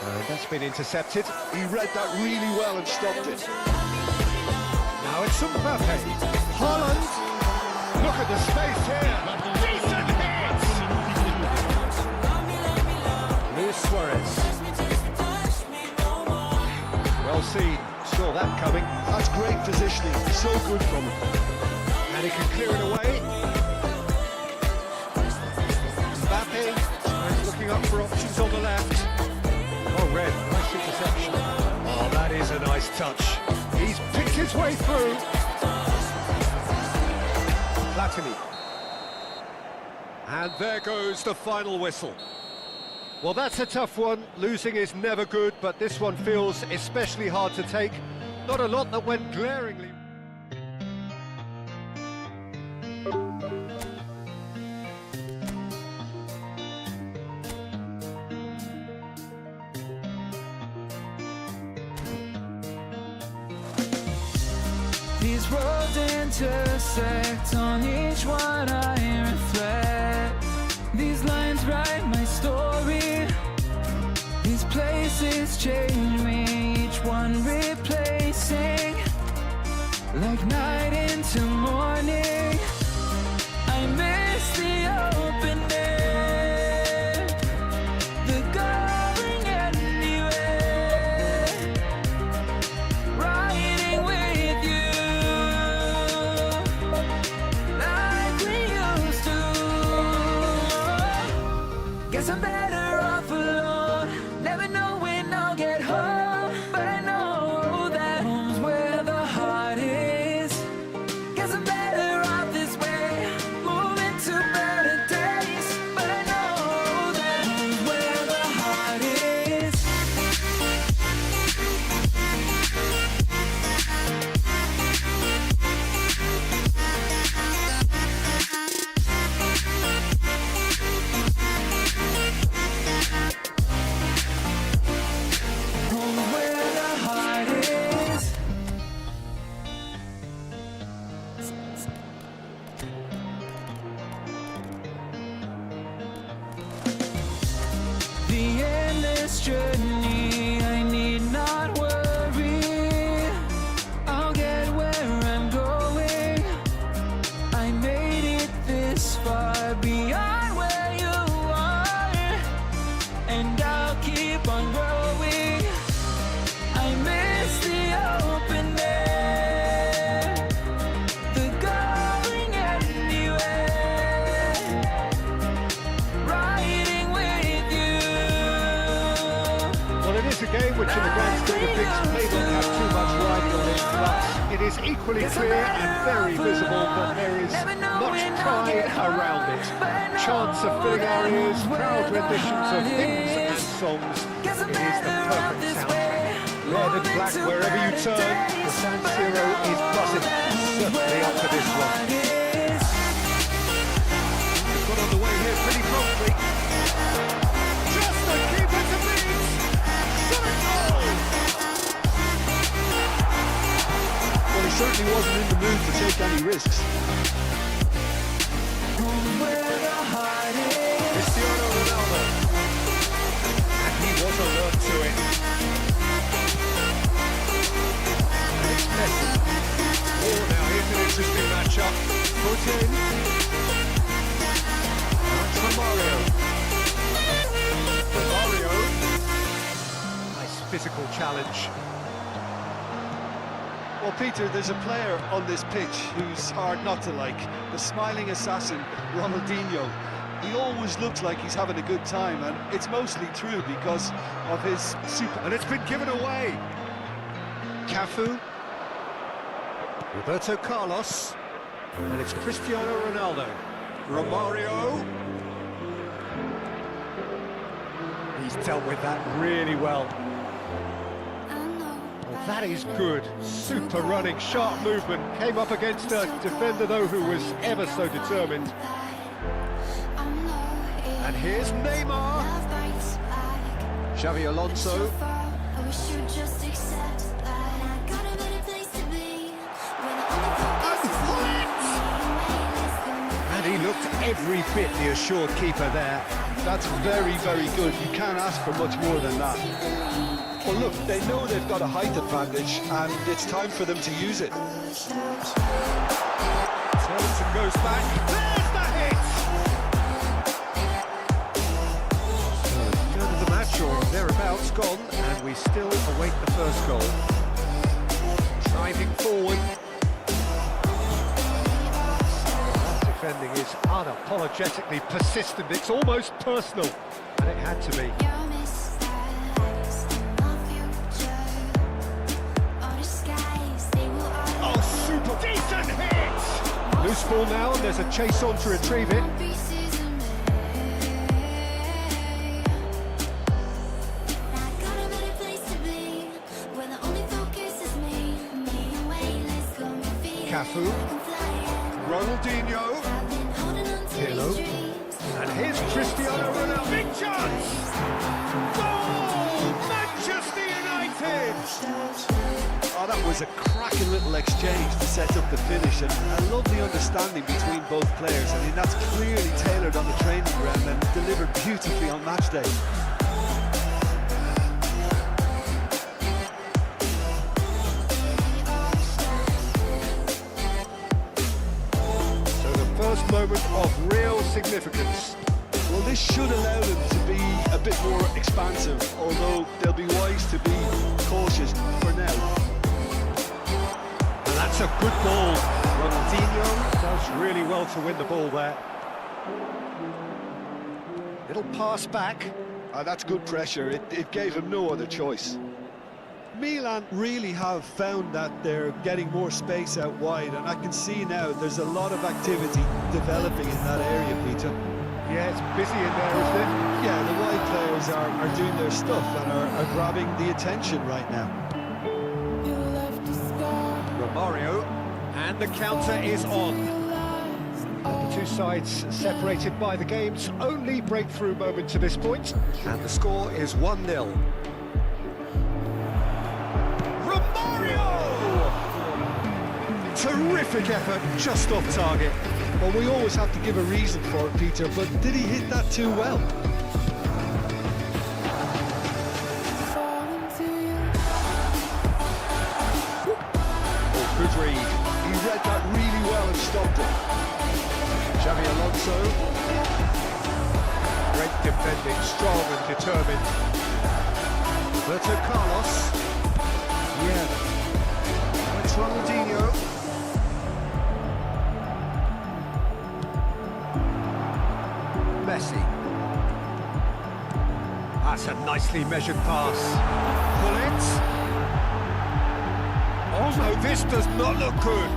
And that's been intercepted. He read that really well and stopped it. Now it's Mbappe. Holland. Look at the space here. Decent hit. Luis Suarez. Well seen. Saw that coming. That's great positioning, so good from him. And he can clear it away. Mbappe is looking up for options on the left. Oh, red, nice interception. Oh, that is a nice touch. He's picked his way through. Platini. And there goes the final whistle. Well, that's a tough one. Losing is never good, but this one feels especially hard to take. Not a lot that went glaringly. These roads intersect, on each one I reflect. These lines write my story. These places change me, each one replacing. Like night into morning, I miss the open air, the going anywhere, riding with you like we used to. Guess I'm better off alone, never know when I'll get home, but I know that home's where the heart is. Guess I'm better off this way, moving to better days, but I know that home's where the heart is. Home's where the heart is. The endless journey, I need not worry. I'll get where I'm going. I made it this far, beyond where you are, and I'll keep on growing. I miss the open air, the going anywhere, riding with you. Well, it is a game which in the grand scheme of things may not have too much riding on it, but it is equally clear and very visible that there is much pride around it. Chants of filling our ears, proud renditions of hymns and songs. It is the perfect soundtrack. Red and black wherever you turn, the San Siro is buzzing. Certainly up to this one. Got on the way here pretty promptly. Just the keeper to beat. Shot goal! Well, he certainly wasn't in the mood to take any risks. Where the heart is. Cristiano Ronaldo. And he was alert to it. And it's Messi. Oh, now here's an interesting matchup. Put in. That's Romario. Romario. Nice physical challenge. Well, Peter, there's a player on this pitch who's hard not to like. The smiling assassin, Ronaldinho. He always looks like he's having a good time, and it's mostly true because of his super... And it's been given away. Cafu. Roberto Carlos. And it's Cristiano Ronaldo. Romario. He's dealt with that really well. Well, that is good. Super running, sharp movement. Came up against a defender, though, who was ever so determined. And here's Neymar. Xavi Alonso. And he looked every bit the assured keeper there. That's very, very good. You can't ask for much more than that. Well, look, they know they've got a height advantage, and it's time for them to use it. Turns and goes back. There's the hit! Third of the match, or thereabouts, gone, and we still await the first goal. Driving forward. That defending is unapologetically persistent. It's almost personal, and it had to be. Oh, super decent hit! Loose ball now, and there's a chase on to retrieve it. Cafu, Ronaldinho, Pirlo, and here's Cristiano Ronaldo. Big chance! Goal! Manchester United! Oh, that was a cracking little exchange to set up the finish, and a lovely understanding between both players. I mean, that's clearly tailored on the training ground and delivered beautifully on match day. So the first moment of real significance. Well, this should allow them to be a bit more expansive, although they'll be wise to be cautious for now. And that's a good ball. Ronaldinho does really well to win the ball there. Little pass back. That's good pressure. It gave him no other choice. Milan really have found that they're getting more space out wide, and I can see now there's a lot of activity developing in that area, Peter. Yeah, it's busy in there, isn't it? Yeah, the wide players are doing their stuff and are grabbing the attention right now. Romario, and the counter is on. The two sides separated by the game's only breakthrough moment to this point, and the score is 1-0. Romario! Terrific effort, just off target. Well, we always have to give a reason for it, Peter, but did he hit that too well? Oh, good read. He read that really well and stopped it. Xavi Alonso. Great defending, strong and determined. Roberto Carlos. Yeah. It's Ronaldinho. Messi. That's a nicely measured pass. Pull it. Oh no, this does not look good.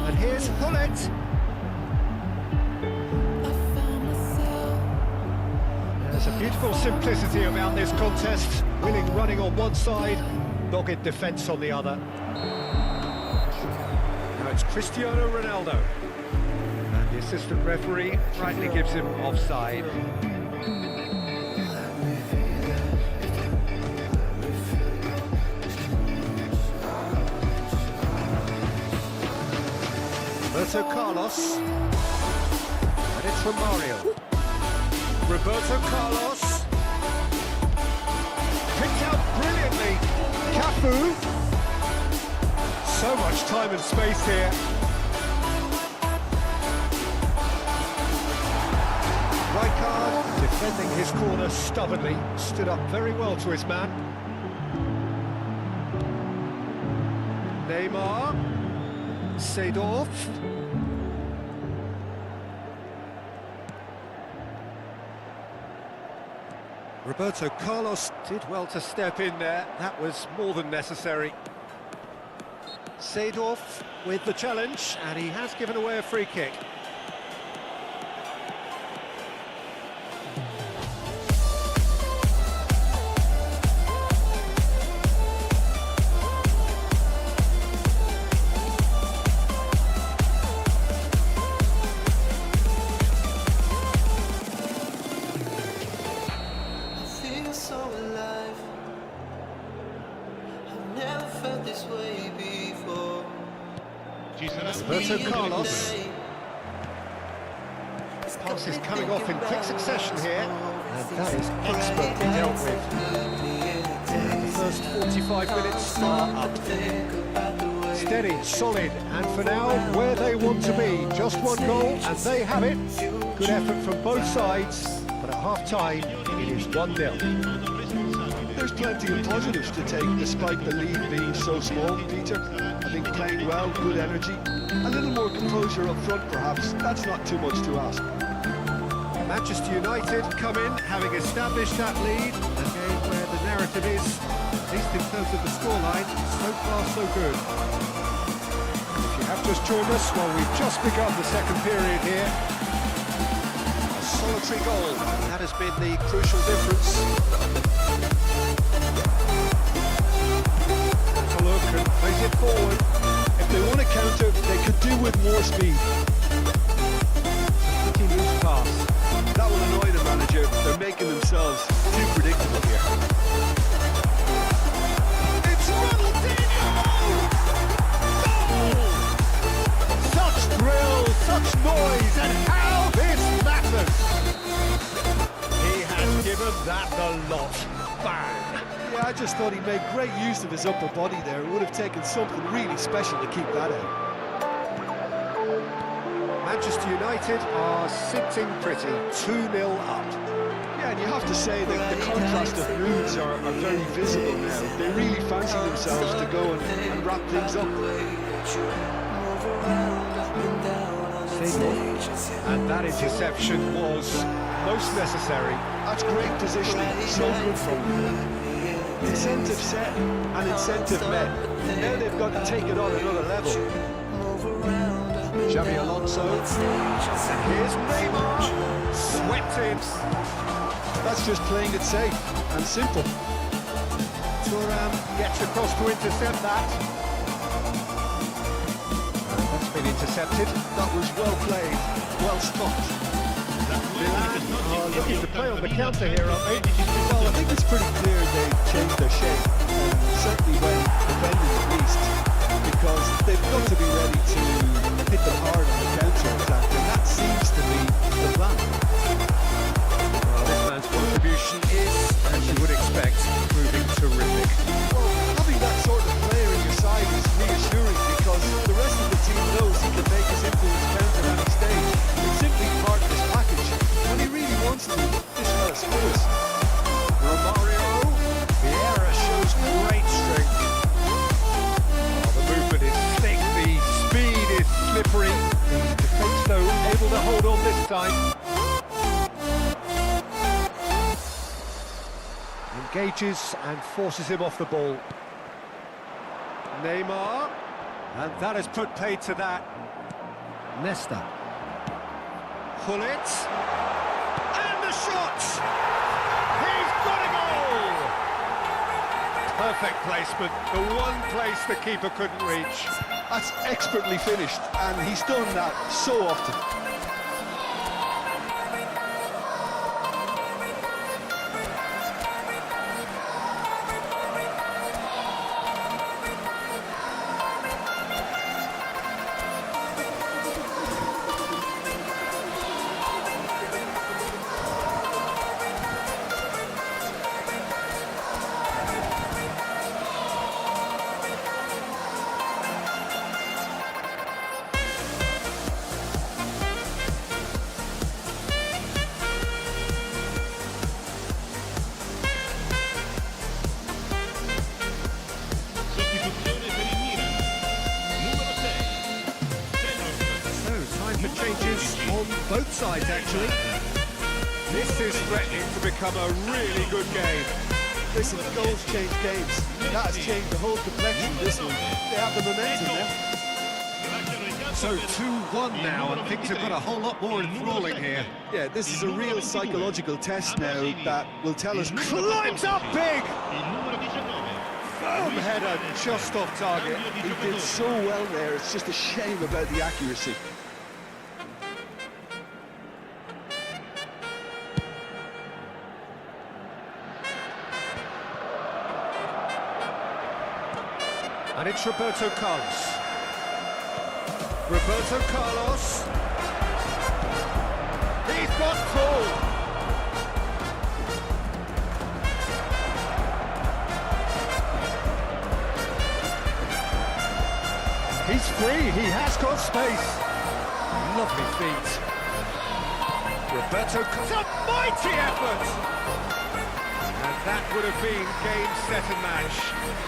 And here's Pullet. There's a beautiful simplicity about this contest. Willing running on one side, dogged defence on the other. Now it's Cristiano Ronaldo. And the assistant referee rightly gives him offside. Roberto Carlos, and it's Romario. Roberto Carlos, picked out brilliantly. Cafu, so much time and space here. Rijkaard, defending his corner stubbornly, stood up very well to his man. Neymar. Seedorf. Roberto Carlos did well to step in there. That was more than necessary. Seedorf with the challenge, and he has given away a free kick. Roberto Carlos. Pass is coming off in quick succession here, and that is expertly dealt with. And the first 45 minutes are up. Steady, solid, and for now, where they want to be. Just one goal, and they have it. Good effort from both sides, but at half-time, it is 1-0. There's plenty of positives to take despite the lead being so small, Peter. I think playing well, good energy, a little more composure up front perhaps, that's not too much to ask. Manchester United come in, having established that lead, a game where the narrative is, at least in terms of the scoreline, so far so good. If you have just joined us, well, we've just begun the second period here. A solitary goal, that has been the crucial difference. Have a look and plays it forward. If they want to counter with more speed. Pretty loose pass. That will annoy the manager. They're making themselves too predictable here. It's Ronaldinho! Goal! Such thrill, such noise, and how this matters! He has given that the lot. Bang! Yeah, I just thought he made great use of his upper body there. It would have taken something really special to keep that out. Manchester United are sitting pretty, 2-0 up. Yeah, and you have to say that the contrast of moods are very visible now. They really fancy themselves to go and wrap things up. And that interception was most necessary. That's great positioning, so good from them. Incentive set and incentive met. Now they've got to take it on another level. Xavi Alonso, and here's Neymar, swept in. That's just playing it safe and simple. Thuram gets across to intercept that. And that's been intercepted. That was well played, well stopped. Milan are looking to play on the counter here, aren't they? Well, I think it's pretty clear they changed their shape, certainly when defending at least, because they've got to be ready to hit them hard on the counter attack, and that seems to be the plan. Well, this man's contribution is, as you would expect, proving terrific. Well, having that sort of player in your side is reassuring because the rest of the team knows he can make his influence count at any stage. It's simply part of his package. When he really wants to, this fella scores. Romario, PES-ero shows great strength. Oh, the movement is thick, the speed is slippery. The defence, though, able to hold on this time. Engages and forces him off the ball. Neymar, and that has put paid to that. Nesta. Hullet, and the shot! He's got a goal! Perfect placement, the one place the keeper couldn't reach. That's expertly finished, and he's done that so often. Sostituzione per il Milan. Numero 6. So, time for changes on both sides, actually. This is threatening to become a really good game. Listen, goals change games. That has changed the whole complexion of this one. They have the momentum now. So 2-1 now, and things have got a whole lot more enthralling here. Yeah, this is a real psychological test now that will tell us. Climbs up big! Il numero 19. Firm header, just off target. He did so well there, it's just a shame about the accuracy. And it's Roberto Carlos. Roberto Carlos. He's got full. He's free, he has got space. Lovely feet. Roberto Carlos. A mighty effort! And that would have been game, set and match.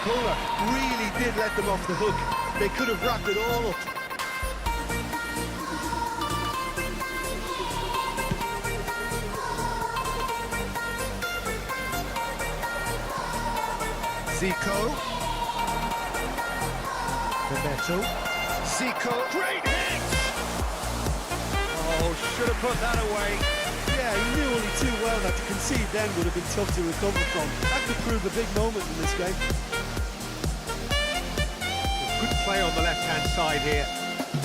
Kohler really did let them off the hook. They could have wrapped it all up. Zico. Bebeto. Zico. Great hit! Oh, should have put that away. Yeah, he knew only too well that to concede then would have been tough to recover from. That could prove a big moment in this game. Good play on the left-hand side here.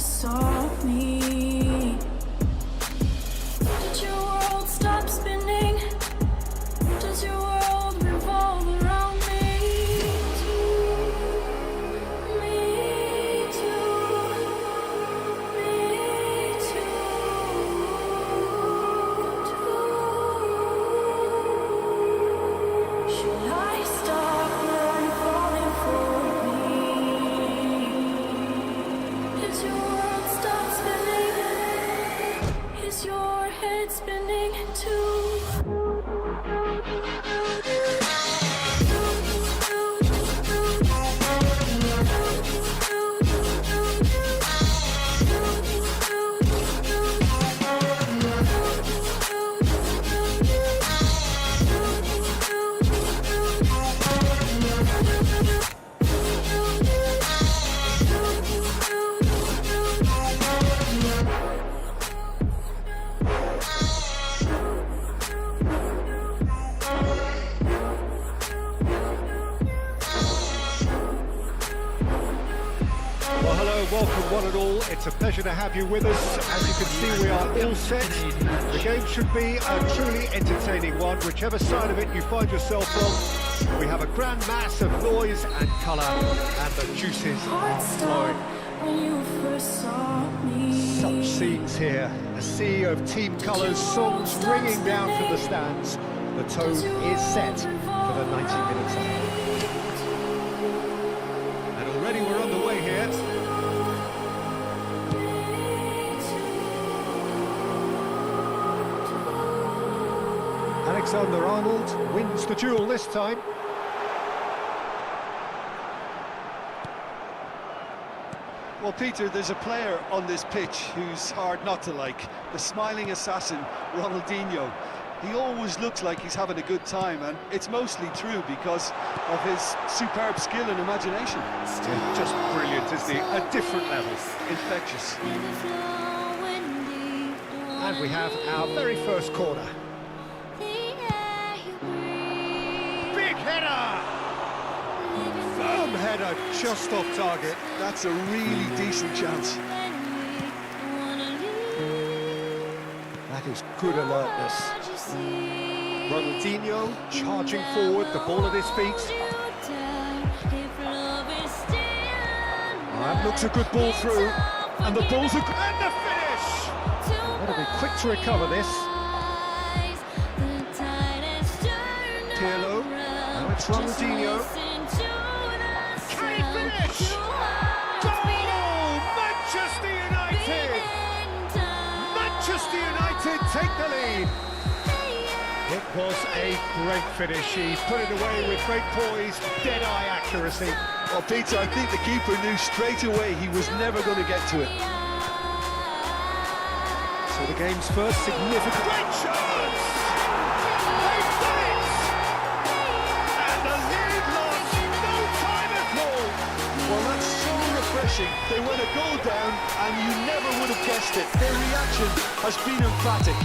first saw me, did your world stop spinning? Does your world revolve around me? Me too, me too. Should I stop and falling for me? Is your world stop spinning? Is your head spinning too? Well, hello, welcome one and all. It's a pleasure to have you with us. As you can see, we are all set. The game should be a truly entertaining one, whichever side of it you find yourself on. We have a grand mass of noise and colour, and the juices are flowing. When you first saw me, Such scenes here. A sea of team colours, songs ringing down from the stands. The tone is set for the 90 minutes ahead. And already we're on the way here. Alexander-Arnold wins the duel this time. Well, Peter, there's a player on this pitch who's hard not to like. The smiling assassin, Ronaldinho. He always looks like he's having a good time, and it's mostly true because of his superb skill and imagination. Just brilliant, isn't he? A different level. Infectious. And we have our very first corner. Big header! Firm header, just off target. That's a really decent chance. That is good alertness. Ronaldinho charging forward, the ball at his feet. That looks a good ball through. And the ball's a... And the finish! Gotta be quick to recover this. Pirlo. Now it's Ronaldinho. Can he finish? Goal! Manchester United! Manchester United take the lead. It was a great finish. He put it away with great poise, dead-eye accuracy. Well, Peter, I think the keeper knew straight away he was never going to get to it. So the game's first significant... Great chance! They've done it! And the lead lost no time at all. Well, that's so refreshing. They went a goal down, and you never would have guessed it. Their reaction has been emphatic.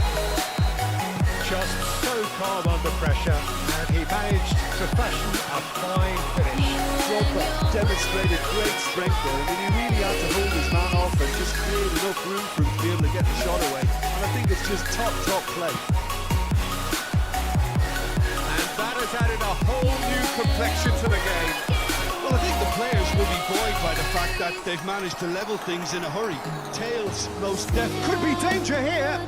Just so calm under pressure, and he managed to fashion a fine finish. Drogba demonstrated great strength there. I mean, he really had to hold his man off and just create enough room for him to be able to get the shot away. And I think it's just top play. And that has added a whole new complexion to the game. Well, I think the players will be buoyed by the fact that they've managed to level things in a hurry. Tails, most definitely. Could be danger here.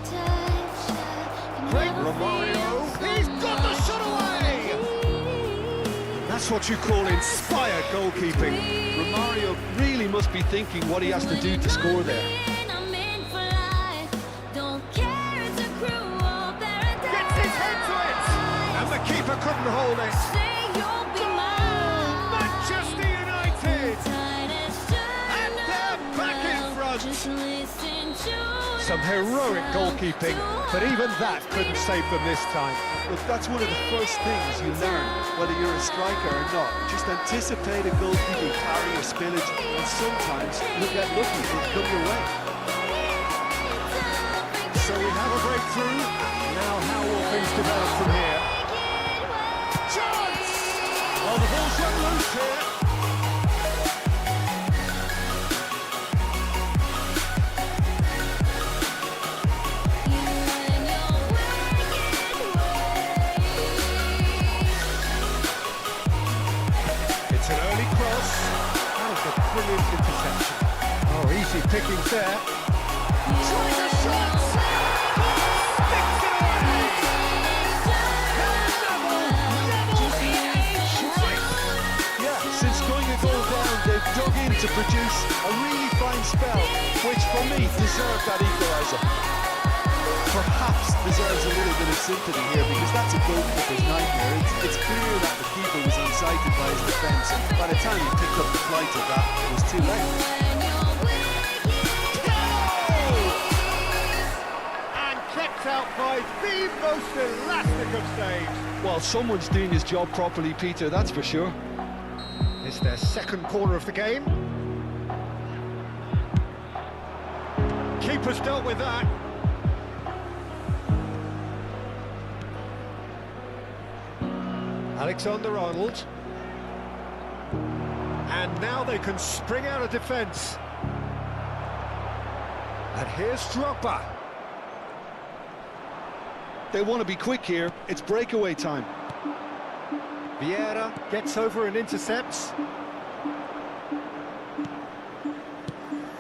Great Romario. He's got the shot away. That's what you call inspired goalkeeping. Romario really must be thinking what he has to do to score there. Gets his head to it. And the keeper couldn't hold it. Goal! Manchester United. And they're back in front. Some heroic goalkeeping, but even that couldn't save them this time. Look, that's one of the first things you learn, whether you're a striker or not. Just anticipate a goalkeeping carry or spillage, and sometimes you get lucky, it'll come your way. So we have a breakthrough. Now how will things develop from here? Chance! Well, the ball's run loose here. easy pickings there. Tries a shot! Sticks it away! Yeah, since going a goal down, they've dug in to produce a really fine spell, which for me deserved that equaliser. Perhaps deserves a little bit of sympathy here because that's a goalkeeper's nightmare. It's clear that the keeper was unsighted by his defence, and by the time he picked up the flight of that, it was too late. And kept out by the most elastic of saves. Well, someone's doing his job properly, Peter, that's for sure. It's their second corner of the game. Keeper's dealt with that. Alexander-Arnold. And now they can spring out of defence. And here's Drogba. They want to be quick here. It's breakaway time. Vieira gets over and intercepts.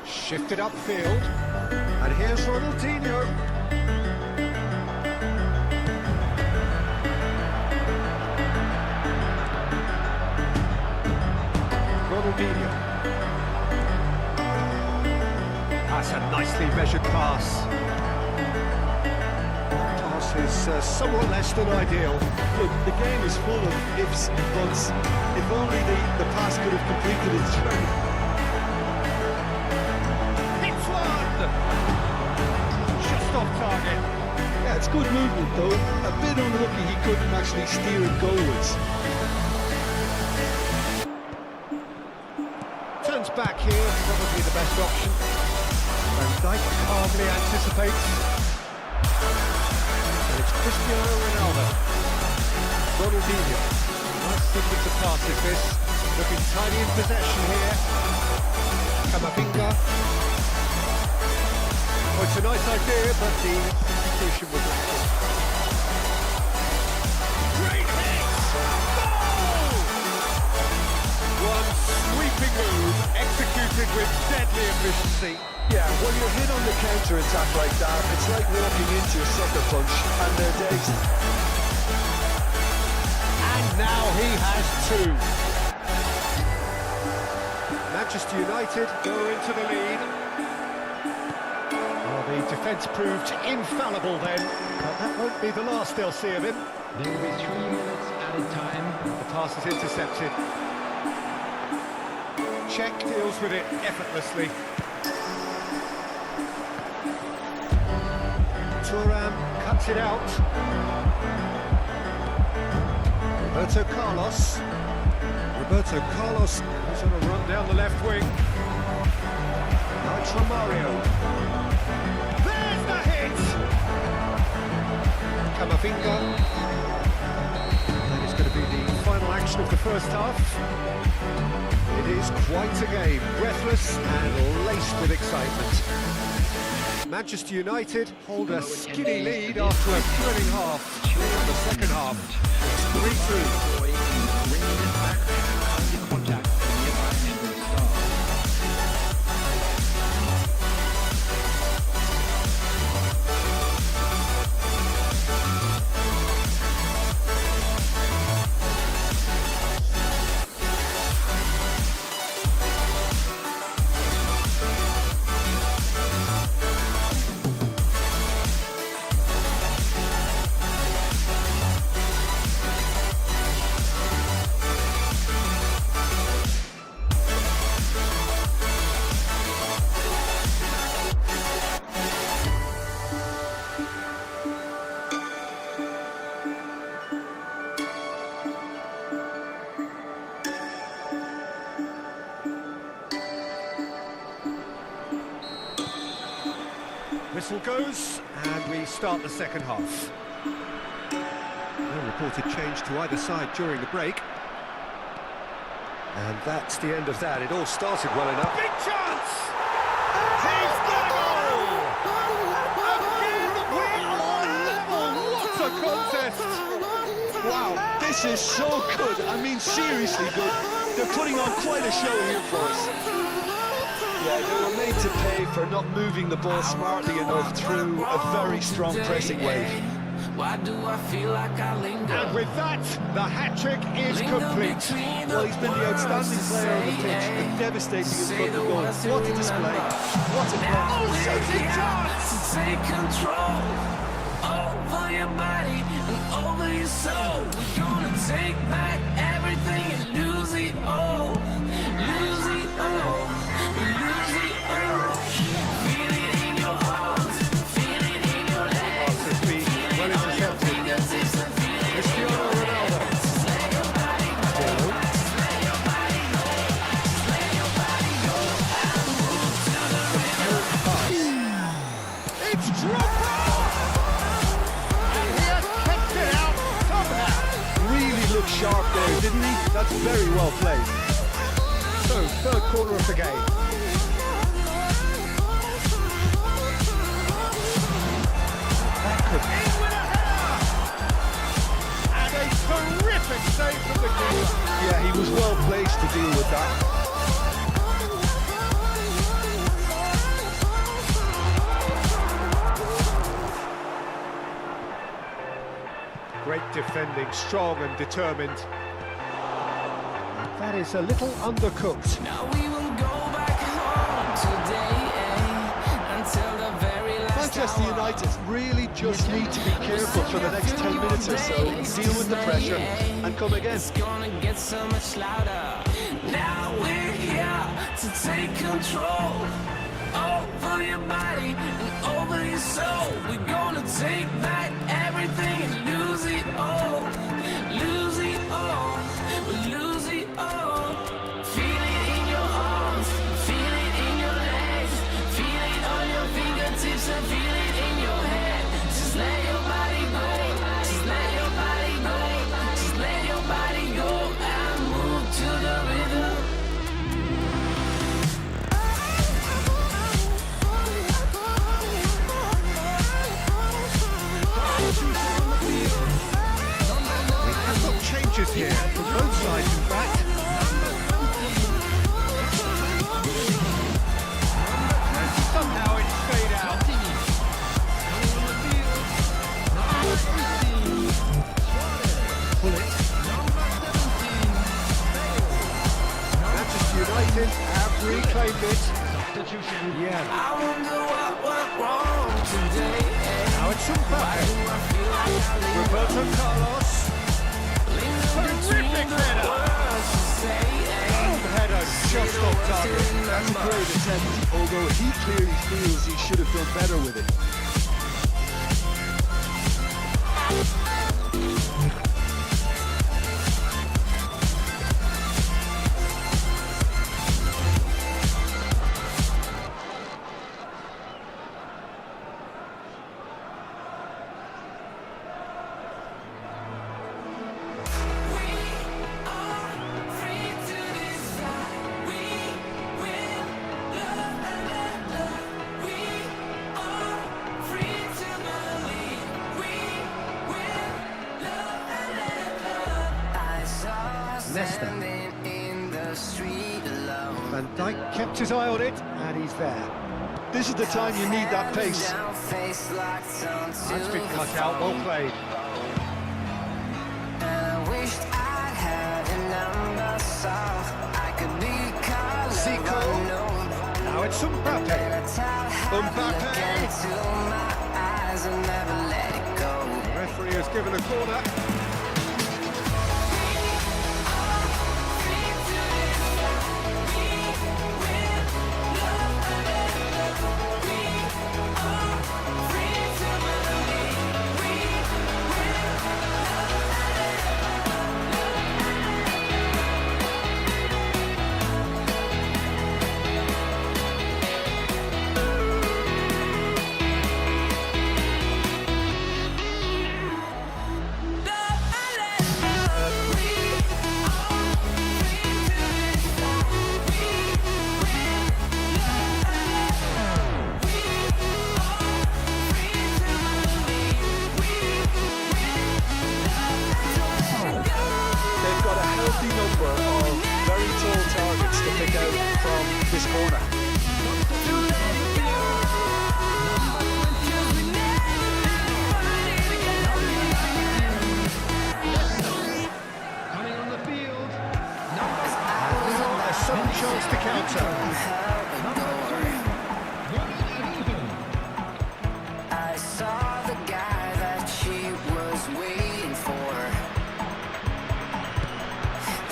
Shifted upfield. And here's Ronaldinho. Ronaldinho. That's a nicely measured pass. Pass is somewhat less than ideal. Look, the game is full of ifs and buts. If only the pass could have completed its journey. Hits one! Just off target. Yeah, it's good movement though. A bit unlucky he couldn't actually steer it goalwards. Turns back here, probably the best option. Van Dijk calmly anticipates. And it's Cristiano Ronaldo. Ronaldinho. Nice sequence of passes this. Looking tidy in possession here. Camavinga. Oh, it's a nice idea, but the execution was lacking. Great hit! Goal! One sweeping move, executed with deadly efficiency. Yeah, when you're hit on the counter-attack like that, it's like walking into a sucker punch and they're dazed. And now he has two. Manchester United go into the lead. Well, the defence proved infallible then, but that won't be the last they'll see of him. There will be 3 minutes added time. The pass is intercepted. Czech deals with it effortlessly. Thuram cuts it out. Roberto Carlos. Roberto Carlos is on a run down the left wing. Nitro Mario. There's the hit! Camavinga. That is going to be the final action of the first half. It is quite a game, breathless and laced with excitement. Manchester United hold a skinny lead after a thrilling half. In the second half, it's 3-2. Whistle goes, and we start the second half. No reported change to either side during the break. And that's the end of that. It all started well enough. Big chance! He's got a goal! Again, we are level! What a contest! Wow, this is so good. I mean, seriously good. They're putting on quite a show here for us. Yeah, they were made to pay for not moving the ball smartly enough through a very strong pressing wave. Why do I feel like I linger? And with that, the hat-trick is complete. Well, he's been the outstanding player on the pitch and devastating in front of goal. What a display. What a play. Oh, shooting chance! Take control over your body and over your soul. We're gonna take back everything and lose it all. Lose it all. Lose it all. Feel it in your arms. Feel it in your legs. Off his feet, well intercepted. Cristiano Ronaldo. It's Drogba! And he has kept it out somehow. Really looked sharp there, didn't he? That's very well played. So, third quarter of the game. That could end with a header! And a terrific save from the keeper. Yeah, he was well placed to deal with that. Great defending, strong and determined. That is a little undercooked. Now we will go back home today until the very last Manchester hour. United really just need to be careful for the next 10 minutes or so, deal with the pressure and come again. It's gonna get so much louder. Now we're here to take control over your body and over your soul. We're gonna take back everything and lose it all. Lose it all. Lose it all. Feel it in your arms. Feel it in your legs. Feel it on your fingertips and feel it in your head. Just let your body go. Just let your body go. Just let your body go and move to the rhythm. We've got changes here from both sides, in fact. And somehow it stayed out. Pull it. Manchester United have reclaimed it. Substitution. Yeah. I wonder what went wrong today. Now it's Mbappe. Roberto Carlos. Terrific header. Header just off target. That's a great attempt, although he clearly feels he should have done better with it. Van Dijk kept his eye on it, and he's there. This is the time you need that pace. That's been cut out, well played. Zico. Now it's Mbappe. Mbappe. The referee has given a corner. chance to counter. I saw the guy that she was waiting for.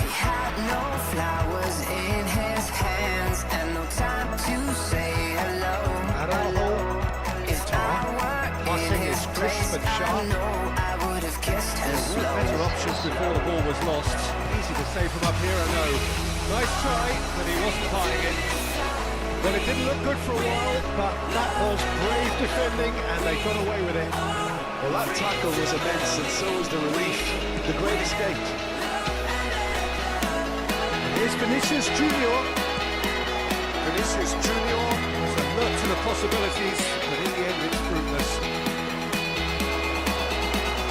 He had no flowers in his hands and no time to say hello. Хорошого. If I were in Passing his is crisp place, and I sharp. know I would have kissed her slow. Better options before the ball was lost. Easy to save from up here, I know. Nice try, but he wasn't buying it. Well, it didn't look good for a while, but that was brave defending, and they got away with it. Well, that tackle was immense, and so was the relief. The great escape. Here's Vinicius Junior. Vinicius Junior was alert to the possibilities, but in the end it's fruitless.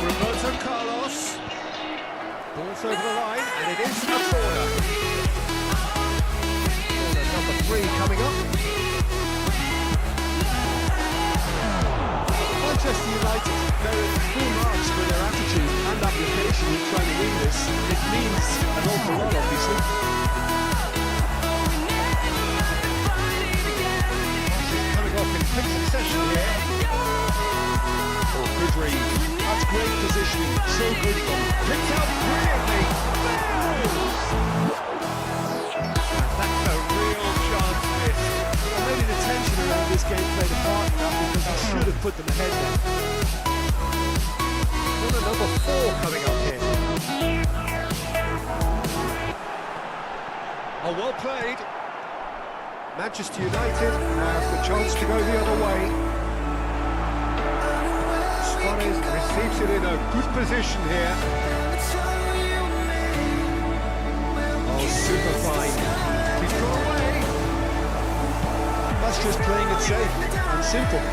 Roberto Carlos. Ball's over the line, and it is a corner. Corner number 3 coming up. Manchester United, they're in full marks for their attitude and application in trying to win this. It means an awful lot, obviously. Passes coming off in quick succession here. Oh, good read. That's great positioning. So good from him. Picked out brilliantly. That's a real chance missed. And maybe the tension around this game played a part in that because he should have put them ahead there. Corner number 4 coming up here. Oh, well played. Manchester United has the chance to go the other way. Suarez receives it in a good position here. Oh, super fine. He's got away. That's just playing it safe and simple.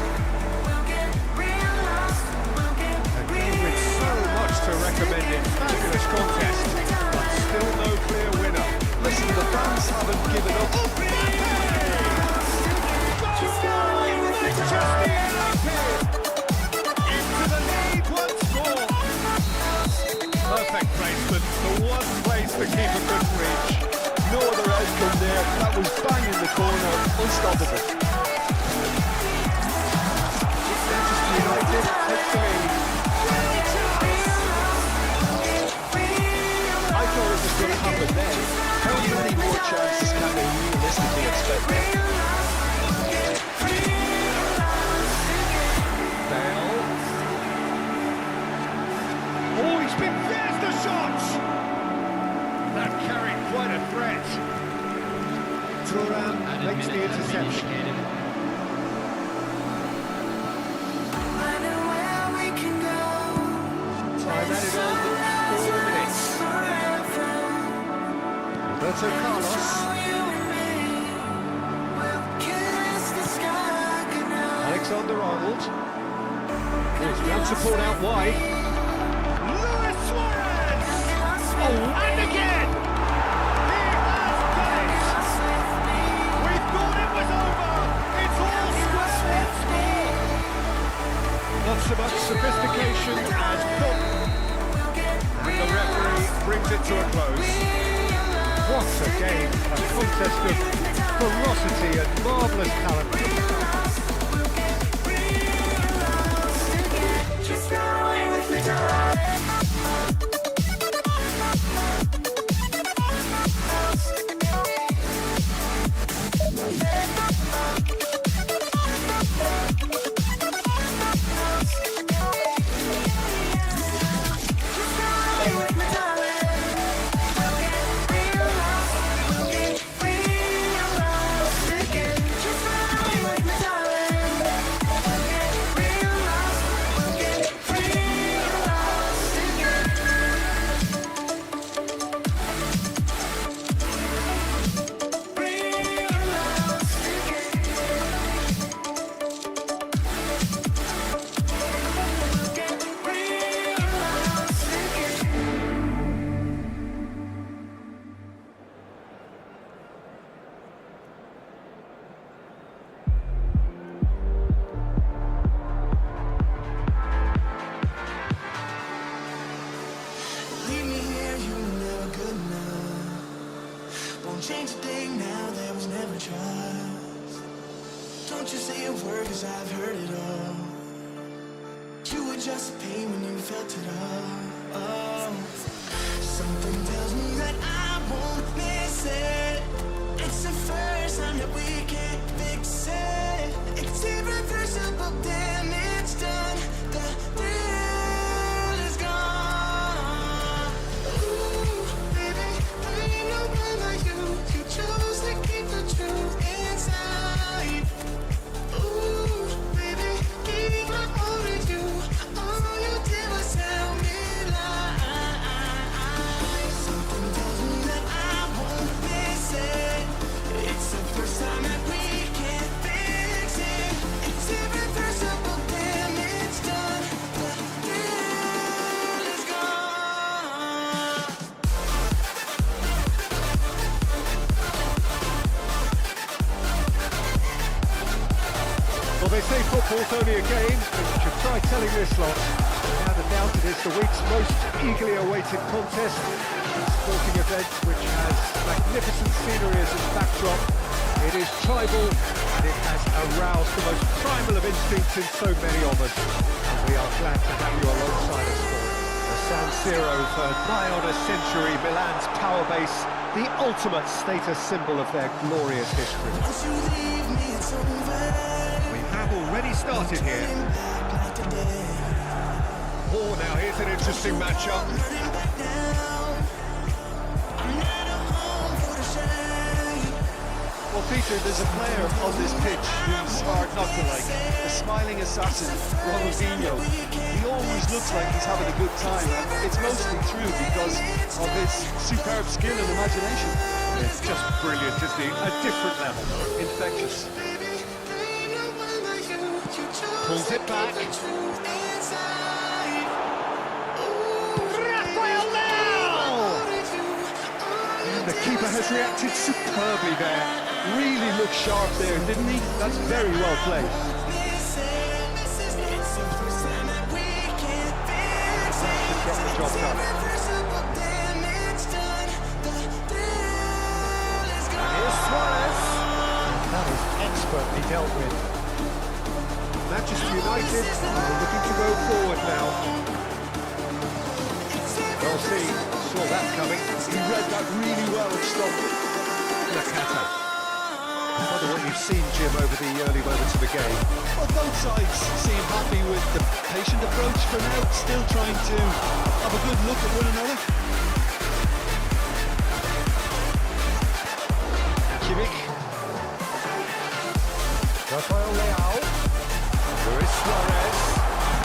A game with so much to recommend it. Fabulous contest, but still no clear winner. Listen, the fans haven't given up. Into the lead once more. Perfect placement, the one place the keeper couldn't reach. No other outcome there. That was bang in the corner. Unstoppable. Manchester United takes the lead. I thought it was going to happen then. How many more chances can they realistically expect? Bell. Oh, he's been, there's the shot! That carried quite a threat. Thuram makes the interception. Time added on 4 minutes. Roberto Carlos. Alexander-Arnold. There's ground support out wide. Luis Suarez! Oh, and again! He has done it! We thought it was over! It's all square score! Not so much sophistication as book. And the referee brings it to a close. What a game! A contest of ferocity and marvellous talent. Won't change a thing now, there was never trust. Don't you say a word, cause I've heard it all. You were just a pain when you felt it all. Oh. Something tells me that I won't miss it. It's the first time that we can't fix it. It's irreversible damage done. The thrill is gone. Ooh, baby, I ain't no one like you. You chose to keep the truth inside. Ooh, baby, keep my all to you. All you did was tell me lies. Something tells me that I won't miss it. It's the first time that we can't fix it. It's irreversible damage done. The thrill is gone. Well, they say football's only a game, but you should try telling this lot. Without a doubt, it is the week's most eagerly awaited contest. A sporting event which has magnificent scenery as its backdrop. It is tribal, and it has aroused the most primal of instincts in so many of us. And we are glad to have you alongside us for it. The San Siro for nigh on a century, Milan's power base, the ultimate status symbol of their glorious history. Once you leave me, it's over. We have already started here. Like today. Oh, now here's an interesting matchup. Running back down. I'm not at home for the shame. Well, Peter, there's a player on this pitch who's hard not to like. The smiling assassin, Ronaldinho. He always looks like he's having a good time. And it's mostly true because of his superb skill and imagination. It's just brilliant, isn't he? A different level. Infectious. Pulls it back. And the keeper has reacted superbly there. Really looked sharp there, didn't he? That's very well played. Get the job done. Here's Suarez. That is expertly dealt with. Manchester United are looking to go forward now. Well, see, saw that coming. He read that really well and stopped it. Nakata. I wonder what you've seen, Jim, over the early moments of the game. Well, both sides seem happy with the patient approach for now, still trying to have a good look at one another. Kimmich. Rafael Leao. Luis Suarez.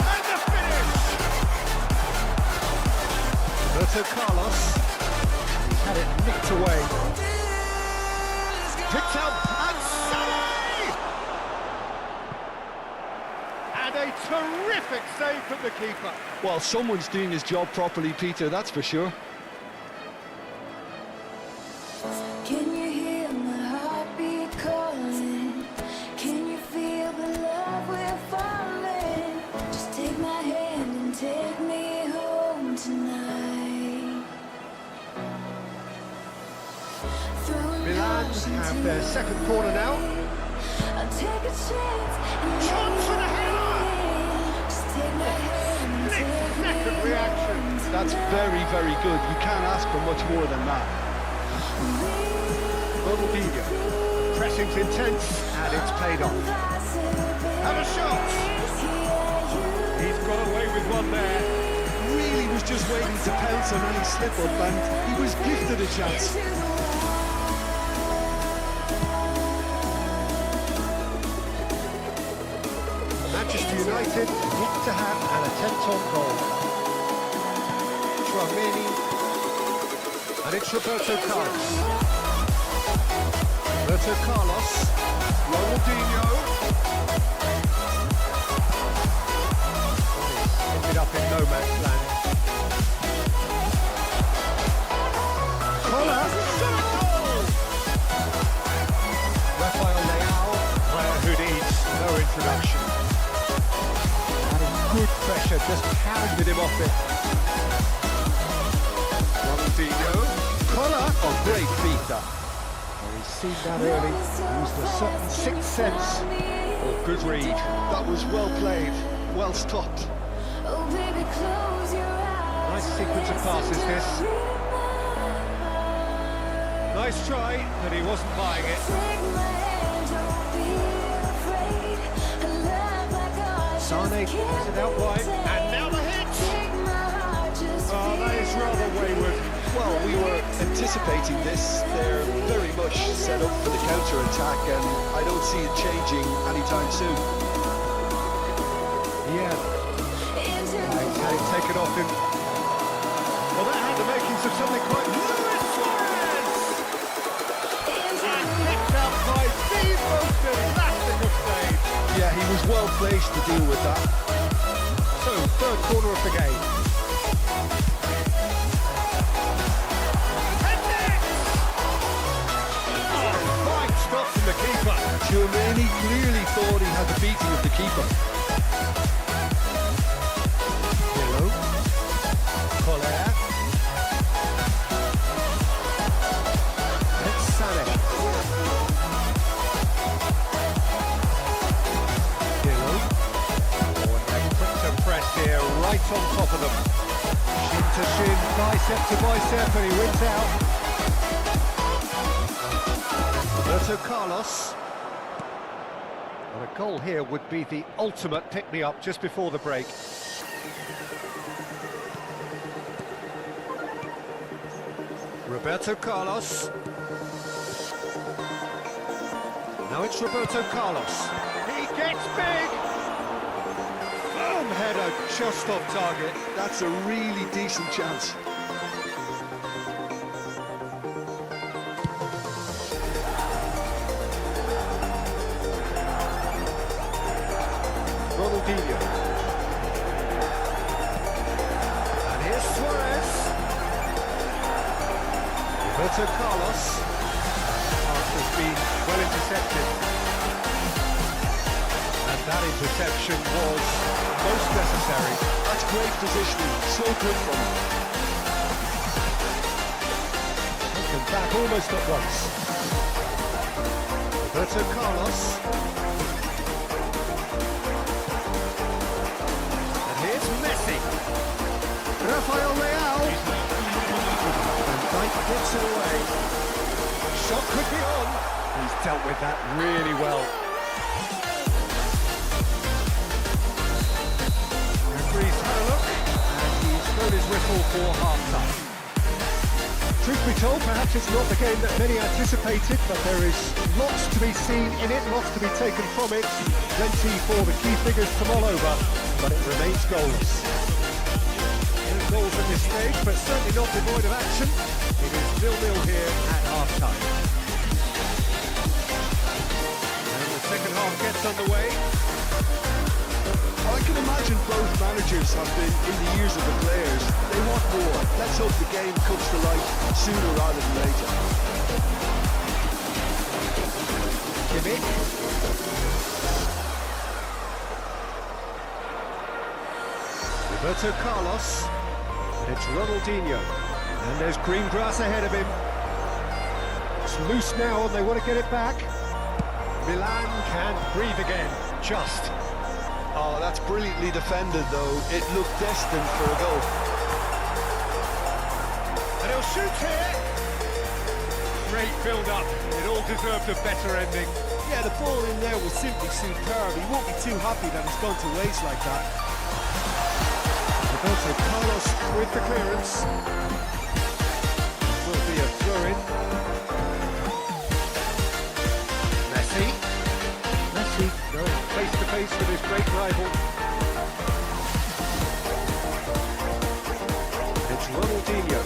And the finish! Roberto Carlos. He's had it nicked away. Picked up and Sané! And a terrific save from the keeper. Well, someone's doing his job properly, Peter, that's for sure. Can you hear my heartbeat calling? Can you feel the love we're falling? Just take my hand and take me home tonight. Throwing Milan caution have to their second corner now. I'll take a chance and Chance for the header! just take my hand and Split take me second reaction. home That's very, very good. You can't ask for much more than that. Ronaldinho. Pressing's intense and it's paid off. Have a shot! He's got away with one there. Really was just waiting to pounce on any slip-up, and he was gifted a chance. Manchester United need to have an attempt on goal. Tchouaméni. And it's Roberto Carlos. Roberto Carlos. Ronaldinho. Ended up in no man's land. Collar. Rafael Leao, player who needs no introduction. Adding good pressure, just pounded him off it. Ronaldinho. Collar. Oh, great feet, that. He's seen that early, used a certain sixth sense. Oh, good read. That was well played, well stopped. Oh, baby, close your eyes. Nice sequence of passes, this. Nice try, but he wasn't buying it. Take my hand, don't be afraid. A love like ours Sane just gets can't it out be wide, tamed. and now the hit! Take my heart, just Oh, that is feel rather wayward. Well, we were anticipating this. They're very much set up for the counter-attack, and I don't see it changing anytime soon. Yeah, into he's had it taken off him. Well, that had the makings of something quite... Luis Suarez! And picked up by the most elastic of stage. Yeah, he was well placed to deal with that. So, third quarter of the game. Fine stop from the keeper. Giovanni clearly thought he had the beating of the keeper. Hello. Collier. It's Sané. Hello. Oh, and they quick to press here, right on top of them. Shin to shin, bicep to bicep, and he wins out. Roberto Carlos. And a goal here would be the ultimate pick-me-up just before the break. Roberto Carlos. Now it's Roberto Carlos. He gets big! Boom! Header just off target. That's a really decent chance. Ronaldinho. And here's Suarez. Roberto Carlos. Pass has been well intercepted. And that interception was most necessary. That's great positioning, so good from him. Taken back almost at once. Roberto Carlos. Here's Messi. Rafael Leao. And Dyke gets it away. Shot could be on. He's dealt with that really well. Referee's had a look, and he's thrown his whistle for half-time. Truth be told, perhaps it's not the game that many anticipated, but there is lots to be seen in it, lots to be taken from it. Plenty for the key figures to mull over, but it remains goals. No goals at this stage, but certainly not devoid of action. It is 0-0 here at half-time. And the second half gets underway. I can imagine both managers have been in the ears of the players. They want more. Let's hope the game comes to light sooner rather than later. Kimmich. Roberto Carlos. And it's Ronaldinho. And there's green grass ahead of him. It's loose now and they want to get it back. Milan can't breathe again. Just. Oh, that's brilliantly defended, though. It looked destined for a goal. And he'll shoot here. Great build-up. It all deserved a better ending. Yeah, the ball in there was simply superb. He won't be too happy that it's gone to waste like that. Roberto Carlos with the clearance. Will be a throw-in. Messi. Messi going face-to-face with his great rival. It's Ronaldinho.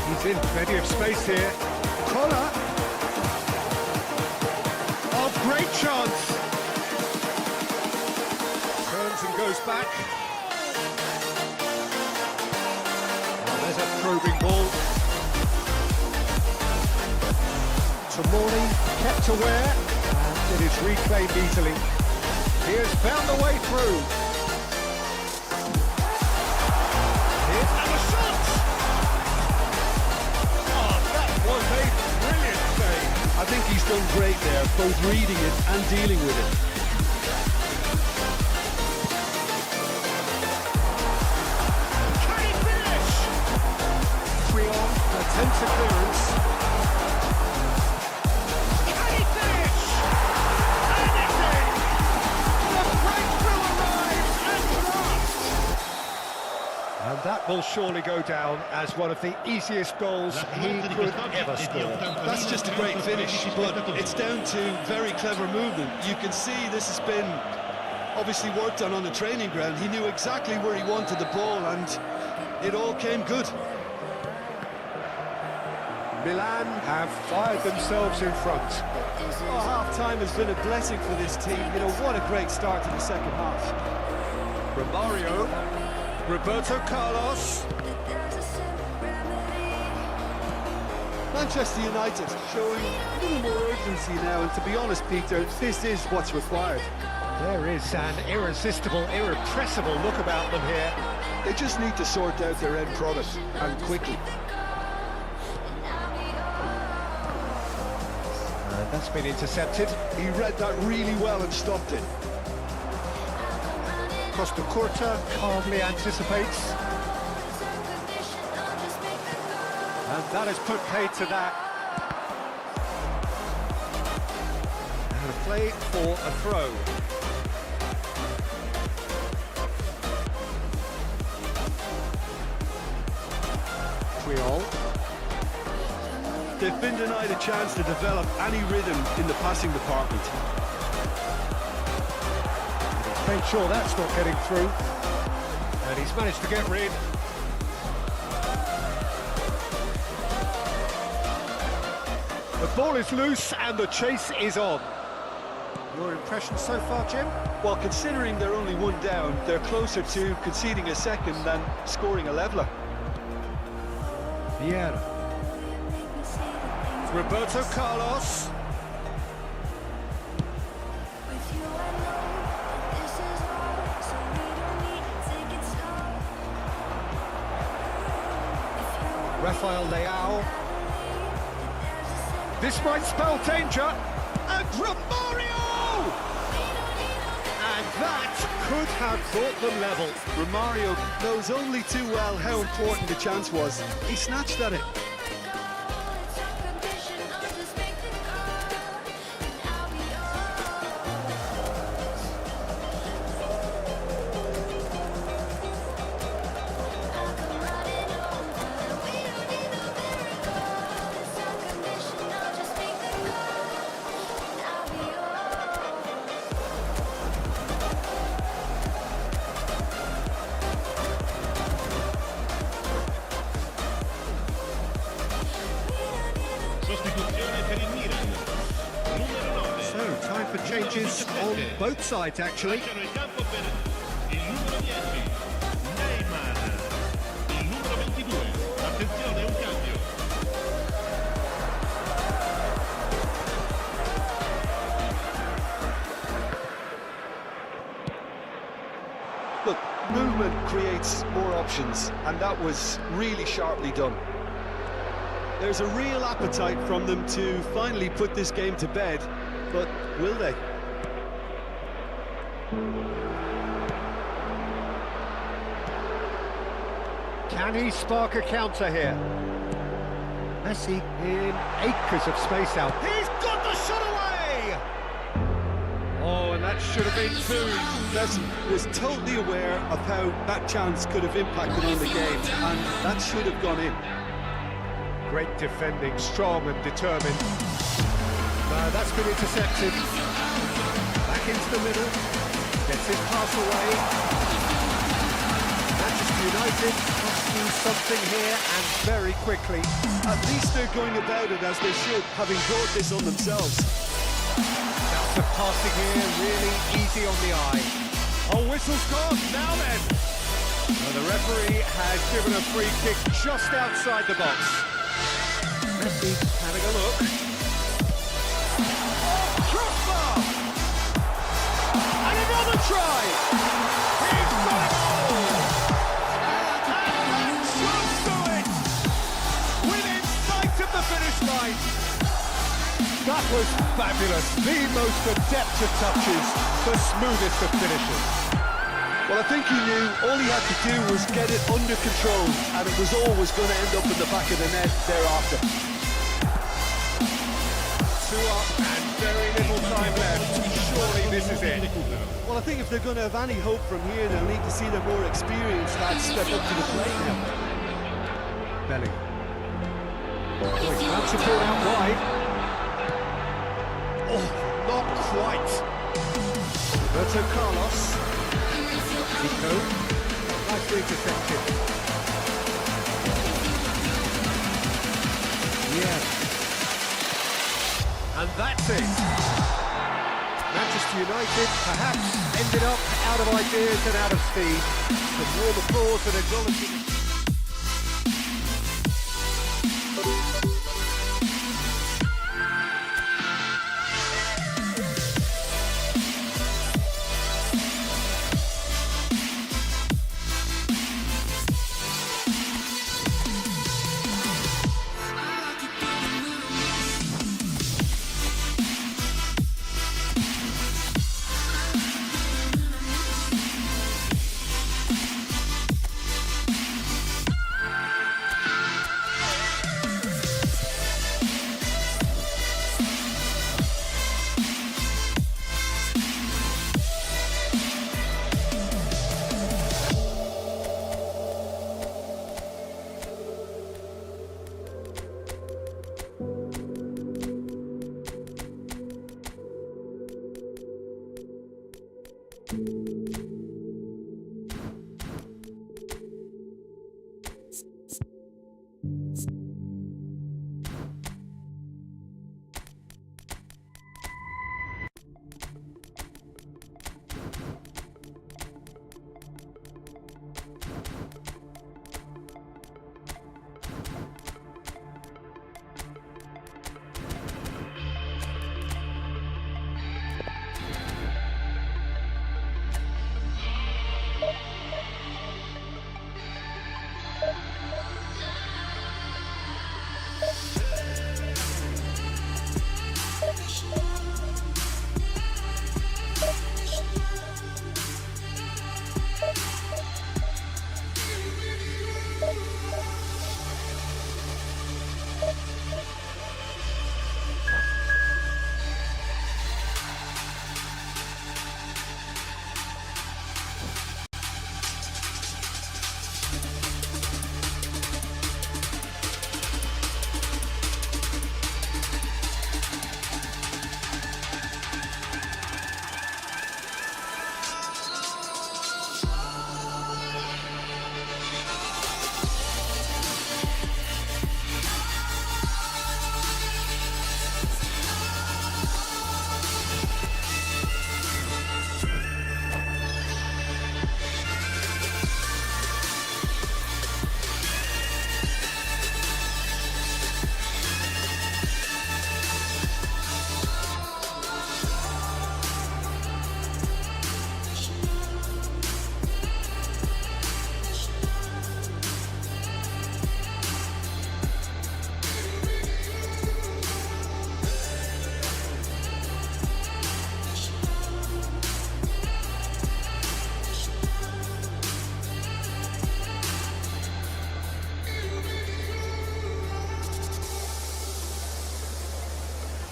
He's in plenty of space here. Collar. Oh, great chance. Turns and goes back. There's a probing ball. Tomori kept aware, and it is reclaimed easily. He has found the way through. Here's and a shot! Oh, that was a brilliant save. I done great there, both reading it and dealing with it. Can he finish? Trion attempts a clearance. Can he finish? And it's in! The breakthrough arrives at last! And that will surely go down as one of the easiest goals he could ever score. That's just a great finish, but it's down to very clever movement. You can see this has been obviously worked on the training ground. He knew exactly where he wanted the ball, and it all came good. Milan have fired themselves in front. Oh, half-time has been a blessing for this team. You know, what a great start to the second half. Romario, Roberto Carlos. Manchester United showing a little more urgency now, and to be honest, Peter, this is what's required. There is an irresistible, irrepressible look about them here. They just need to sort out their end product, and quickly. That's been intercepted. He read that really well and stopped it. Costa Curta calmly anticipates. And that has put paid to that. And a play for a throw. Triol. They've been denied a chance to develop any rhythm in the passing department. He's made sure that's not getting through. And he's managed to get rid. The ball is loose and the chase is on. Your impression so far, Jim? Well, considering they're only one down, they're closer to conceding a second than scoring a leveller. Vieira. Roberto Carlos. Rafael Leao. This might spell danger. And Romario! And that could have brought them level. Romario knows only too well how important the chance was. He snatched at it. Sostituzione per il Milan. Numero 9. So, time for changes on both sides, actually. Lasciano il campo per il numero 10, Neymar. Il numero 22. Attenzione, un cambio. Look, movement creates more options, and that was really sharply done. There's a real appetite from them to finally put this game to bed, but will they? Can he spark a counter here? Messi in acres of space out. He's got the shot away! Oh, and that should have been two. Messi was totally aware of how that chance could have impacted on the game, and that should have gone in. Great defending, strong and determined. That's been intercepted. Back into the middle. Gets his pass away. Manchester United must do something here and very quickly. At least they're going about it as they should, having brought this on themselves. That's the passing here, really easy on the eye. Oh, whistle's gone, now then. Well, the referee has given a free kick just outside the box. Messi having a look. Oh, crossbar! And another try! He's got it all! And that should do it! Within sight of the finish line! That was fabulous. The most adept of touches, the smoothest of finishes. Well, I think he knew all he had to do was get it under control, and it was always going to end up in the back of the net thereafter. 2 up and very little time left. Surely this is it. Well, I think if they're going to have any hope from here, they'll need to see their more experienced lads step up to the plate now. Belly. Oh, he can't support out wide. Oh, not quite. Roberto Carlos. Nico. Nicely intercepted. Yeah. And that's it. Manchester United perhaps ended up out of ideas and out of speed. Some warm applause and acknowledgement.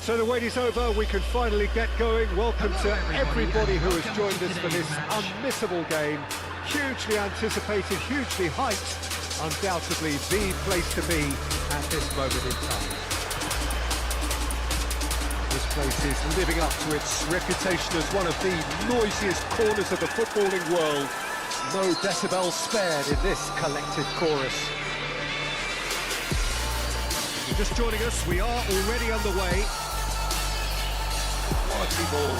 So the wait is over, we can finally get going. Welcome to everybody who has joined us for this unmissable game. Hugely anticipated, hugely hyped. Undoubtedly the place to be at this moment in time. This place is living up to its reputation as one of the noisiest corners of the footballing world. No decibels spared in this collective chorus. If you're just joining us, we are already underway. Quality ball.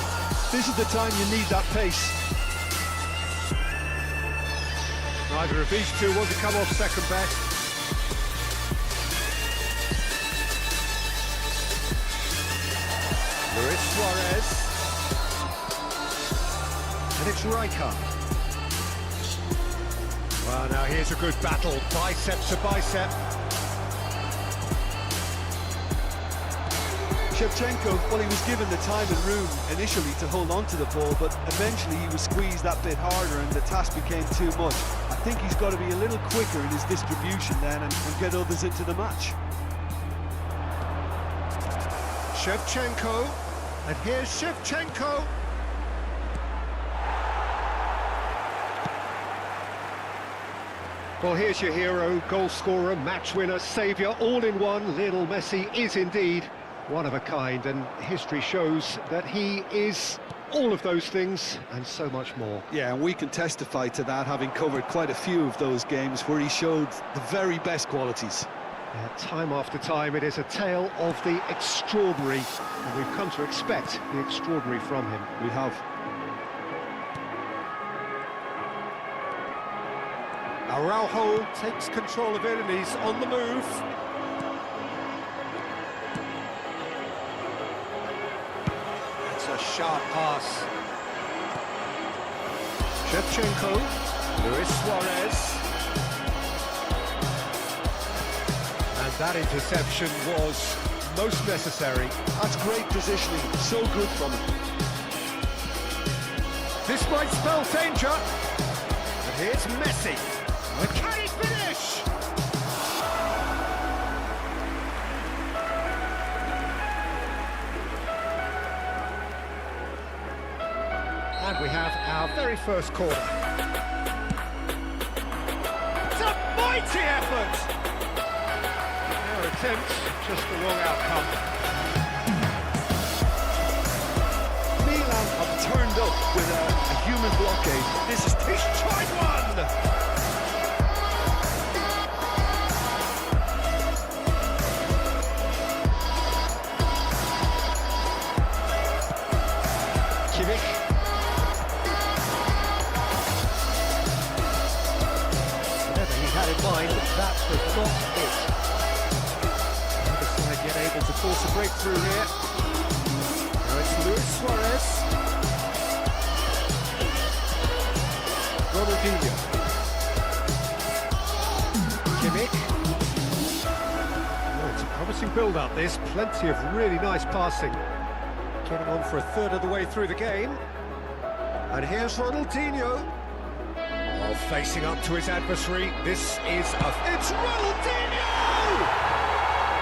This is the time you need that pace. Neither of these two want to come off second best. Luis Suarez. And it's Rijkaard. Well, now here's a good battle, bicep to bicep. Shevchenko, well, he was given the time and room initially to hold on to the ball, but eventually he was squeezed that bit harder and the task became too much. I think he's got to be a little quicker in his distribution then and get others into the match. Shevchenko, and here's Shevchenko. Well, here's your hero, goal scorer, match winner, saviour, all in one. Lionel Messi is indeed one of a kind, and history shows that he is all of those things and so much more. Yeah, and we can testify to that, having covered quite a few of those games where he showed the very best qualities. Time after time, it is a tale of the extraordinary, and we've come to expect the extraordinary from him. We have. Araujo takes control of it and he's on the move. It's a sharp pass. Shevchenko, Luis Suarez. And that interception was most necessary. That's great positioning, so good from him. This might spell danger. And here's Messi. Can he finish? And we have our very first corner. It's a mighty effort! Their attempt, just the wrong outcome. Milan have turned up with a human blockade. This is He's tried one! Kimmich. Whatever he had in mind, that was not it. Other side yet able to force a breakthrough here. Now it's Luis Suarez. Ronaldinho. Kimmich. Oh, it's a promising build-up, this. Plenty of really nice passing. Getting on for a third of the way through the game. And here's Ronaldinho. Oh, facing up to his adversary. This is a... It's Ronaldinho!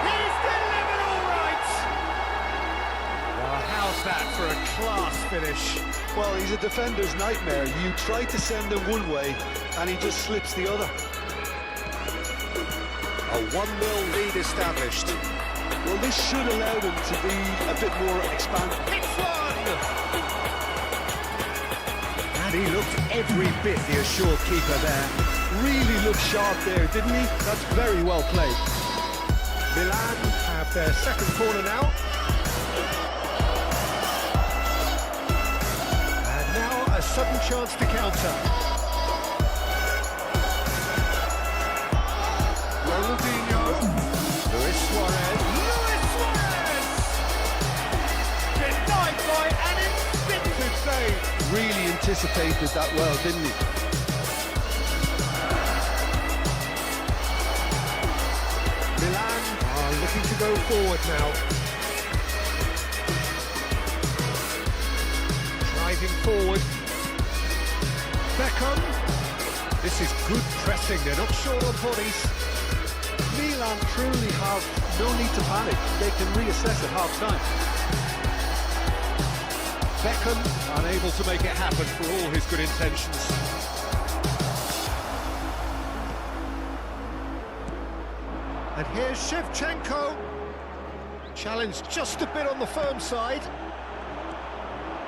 He's delivered all right! Well, how's that for a class finish? Well, he's a defender's nightmare. You try to send him one way, and he just slips the other. A 1-0 lead established. Well, this should allow them to be a bit more expanded. It's one! And he looked every bit the assured keeper there. Really looked sharp there, didn't he? That's very well played. Milan have their second corner now. And now a sudden chance to counter. Ronaldinho. Luis Suarez. Luis Suarez! Denied by an instinctive save. Really anticipated that well, didn't he? Milan are looking to go forward now. Driving forward. Beckham. This is good pressing, they're not short on bodies. Milan truly have no need to panic. They can reassess at half-time. Beckham unable to make it happen for all his good intentions. And here's Shevchenko. Challenged just a bit on the firm side.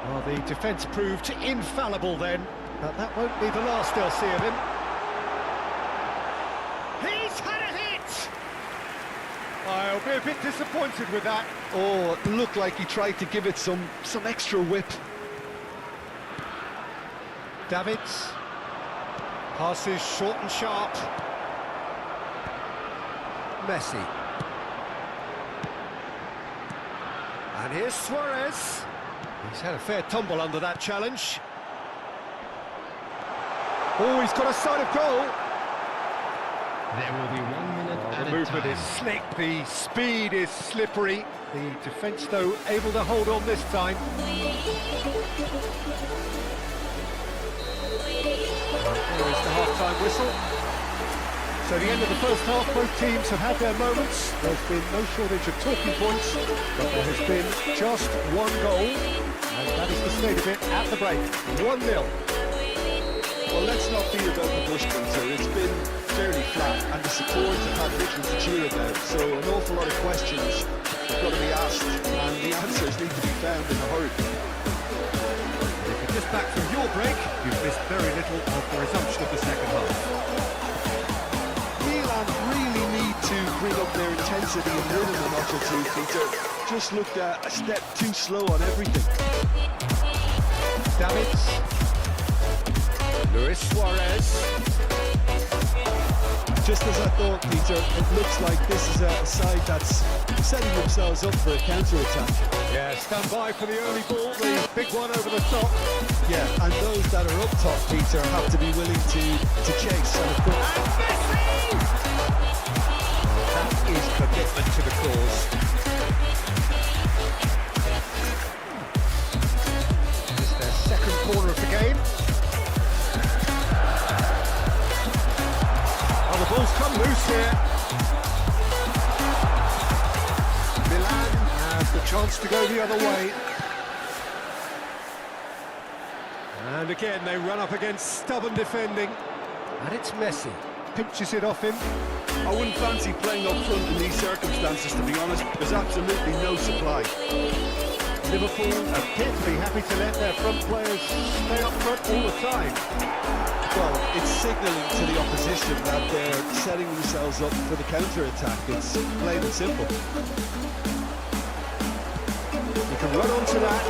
Well, the defence proved infallible then, but that won't be the last they'll see of him. He's had a hit! I'll be a bit disappointed with that. Oh, it looked like he tried to give it some extra whip. Davids. Passes short and sharp. Messi. And here's Suarez. He's had a fair tumble under that challenge. Oh, he's got a sight of goal. There will be 1 minute at The a movement time. is slick, the speed is slippery. The defence, though, able to hold on this time. There is the half-time whistle. So the end of the first half, both teams have had their moments. There's been no shortage of talking points, but there has been just one goal, and that is the state of it at the break. 1-0. Well, let's not beat about the bush, Peter. It's been fairly flat, and the supporters have had little to cheer about. So an awful lot of questions have got to be asked, and the answers need to be found in a hurry. If you're just back from your break, you've missed very little of the resumption of the second half. Milan really need to bring up their intensity and rhythm a notch or two, Peter. Just looked a step too slow on everything. Davids. Luis Suarez. Just as I thought, Peter, it looks like this is a side that's setting themselves up for a counter-attack. Yeah, stand by for the early ball, the big one over the top. Yeah, and those that are up top, Peter, have to be willing to chase. And of course, That is commitment to the cause. It's their second corner of the game. Oh, the ball's come loose here. Milan have the chance to go the other way. And again, they run up against stubborn defending. And it's Messi. Pinches it off him. I wouldn't fancy playing up front in these circumstances, to be honest. There's absolutely no supply. Liverpool appear to be happy to let their front players stay up front all the time. Well, it's signalling to the opposition that they're setting themselves up for the counter-attack. It's plain and simple. You can run onto that.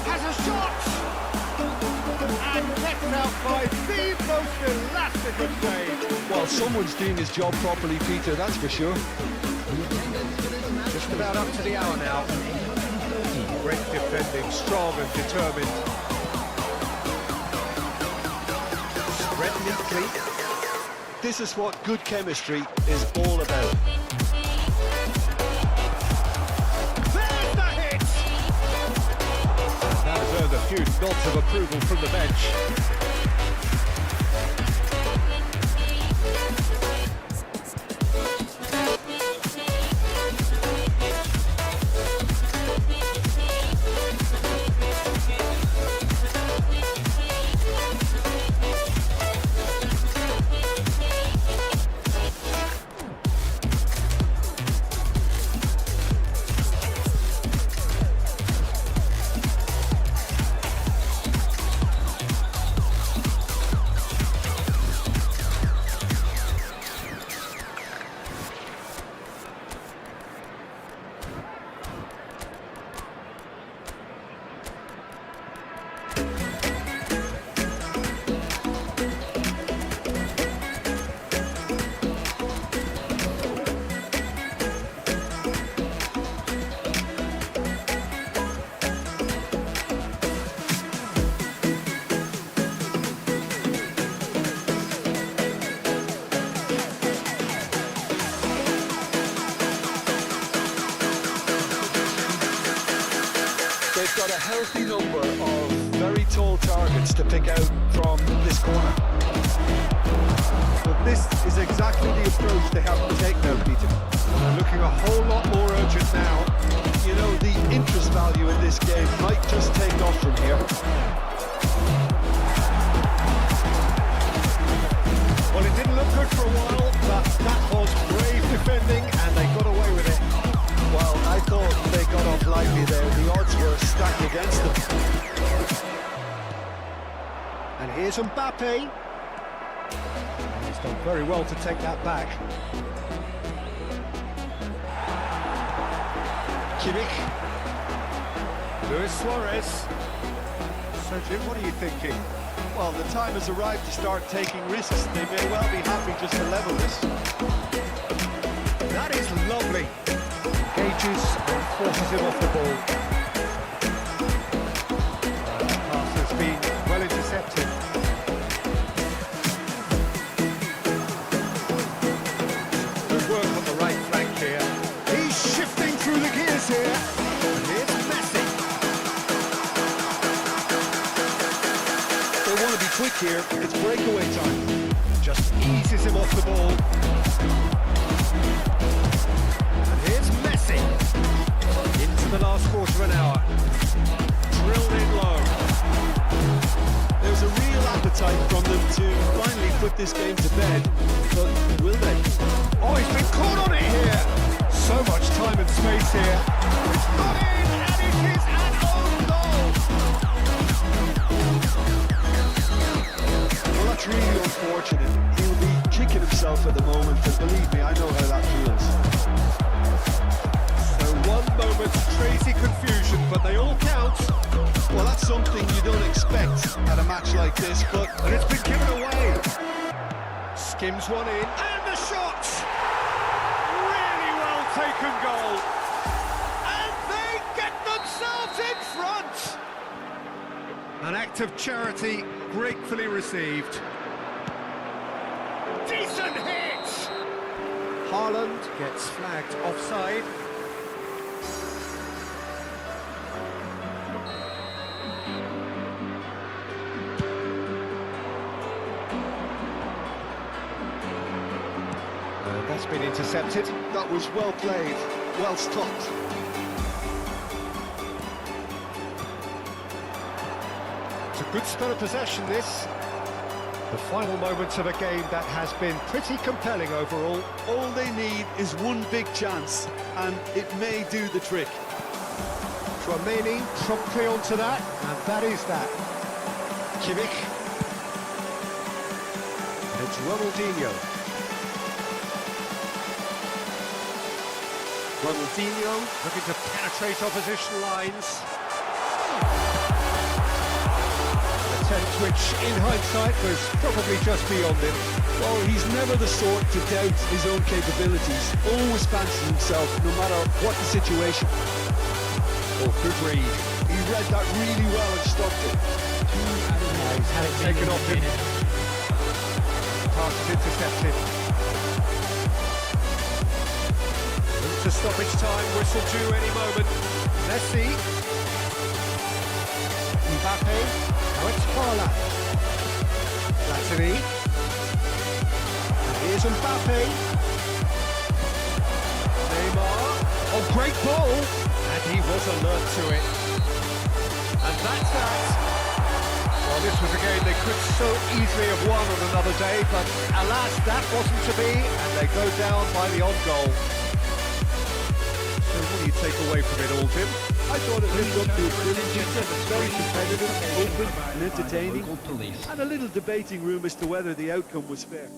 Has a shot! And kept out by the most elastic of plays. Well, someone's doing his job properly, Peter, that's for sure. Just about up to the hour now. Great defending, strong and determined. Spread neatly. This is what good chemistry is all about. There's the hit! That has earned a few nods of approval from the bench. They've got a healthy number of very tall targets to pick out from this corner. But this is exactly the approach they have to take now, Peter. They're looking a whole lot more urgent now. You know, the interest value in this game might just take off from here. Well, it didn't look good for a while, but that was brave defending, and they got away with it. Well, I thought they got off lightly there. The odds were stacked against them. And here's Mbappe. He's done very well to take that back. Kimmich. Luis Suarez. So, Jim, what are you thinking? Well, the time has arrived to start taking risks. They may well be happy just to level this. That is lovely. Engages and forces him off the ball. The pass has been well intercepted. Good work on the right flank here. He's shifting through the gears quick here. It's breakaway time. Just eases him off the ball. And here's Messi. Into the last quarter of an hour. Drilled in low. There's a real appetite from them to finally put this game to bed, but will they? Oh, he's been caught on it here. So much time and space here. It's not in, and it is an own goal. Well, that's really unfortunate. He'll be kicking himself at the moment, and believe me, I know how that feels. So one moment's crazy confusion, but they all count. Well, that's something you don't expect at a match like this, but And it's been given away. Skims one in, and the shot! Really well taken goal. And they get themselves in front. An act of charity gratefully received. Decent hit! Haaland gets flagged offside. That's been intercepted. that was well played, well stopped. It's a good spell of possession, this. The final moments of a game that has been pretty compelling overall. All they need is one big chance, and it may do the trick. Tramini promptly onto that, and that is that. Kimmich. And it's Ronaldinho. Ronaldinho looking to penetrate opposition lines. An attempt which, in hindsight, was probably just beyond him. Well, he's never the sort to doubt his own capabilities. Always fancies himself, no matter what the situation. Oh, good read. He read that really well and stopped it. He's had it taken off him. Pass is intercepted. To stoppage time, whistle due any moment. Messi. Mbappe. Now it's Haaland. Platini. And here's Mbappe. Neymar. Oh, great ball. And he was alert to it. And that's that. Well, this was a game they could so easily have won on another day, but alas, that wasn't to be, and they go down by the odd goal. So what do you take away from it all, Tim? I thought it lived up to its brilliance. It's very competitive, open and entertaining, and a little debating room as to whether the outcome was fair.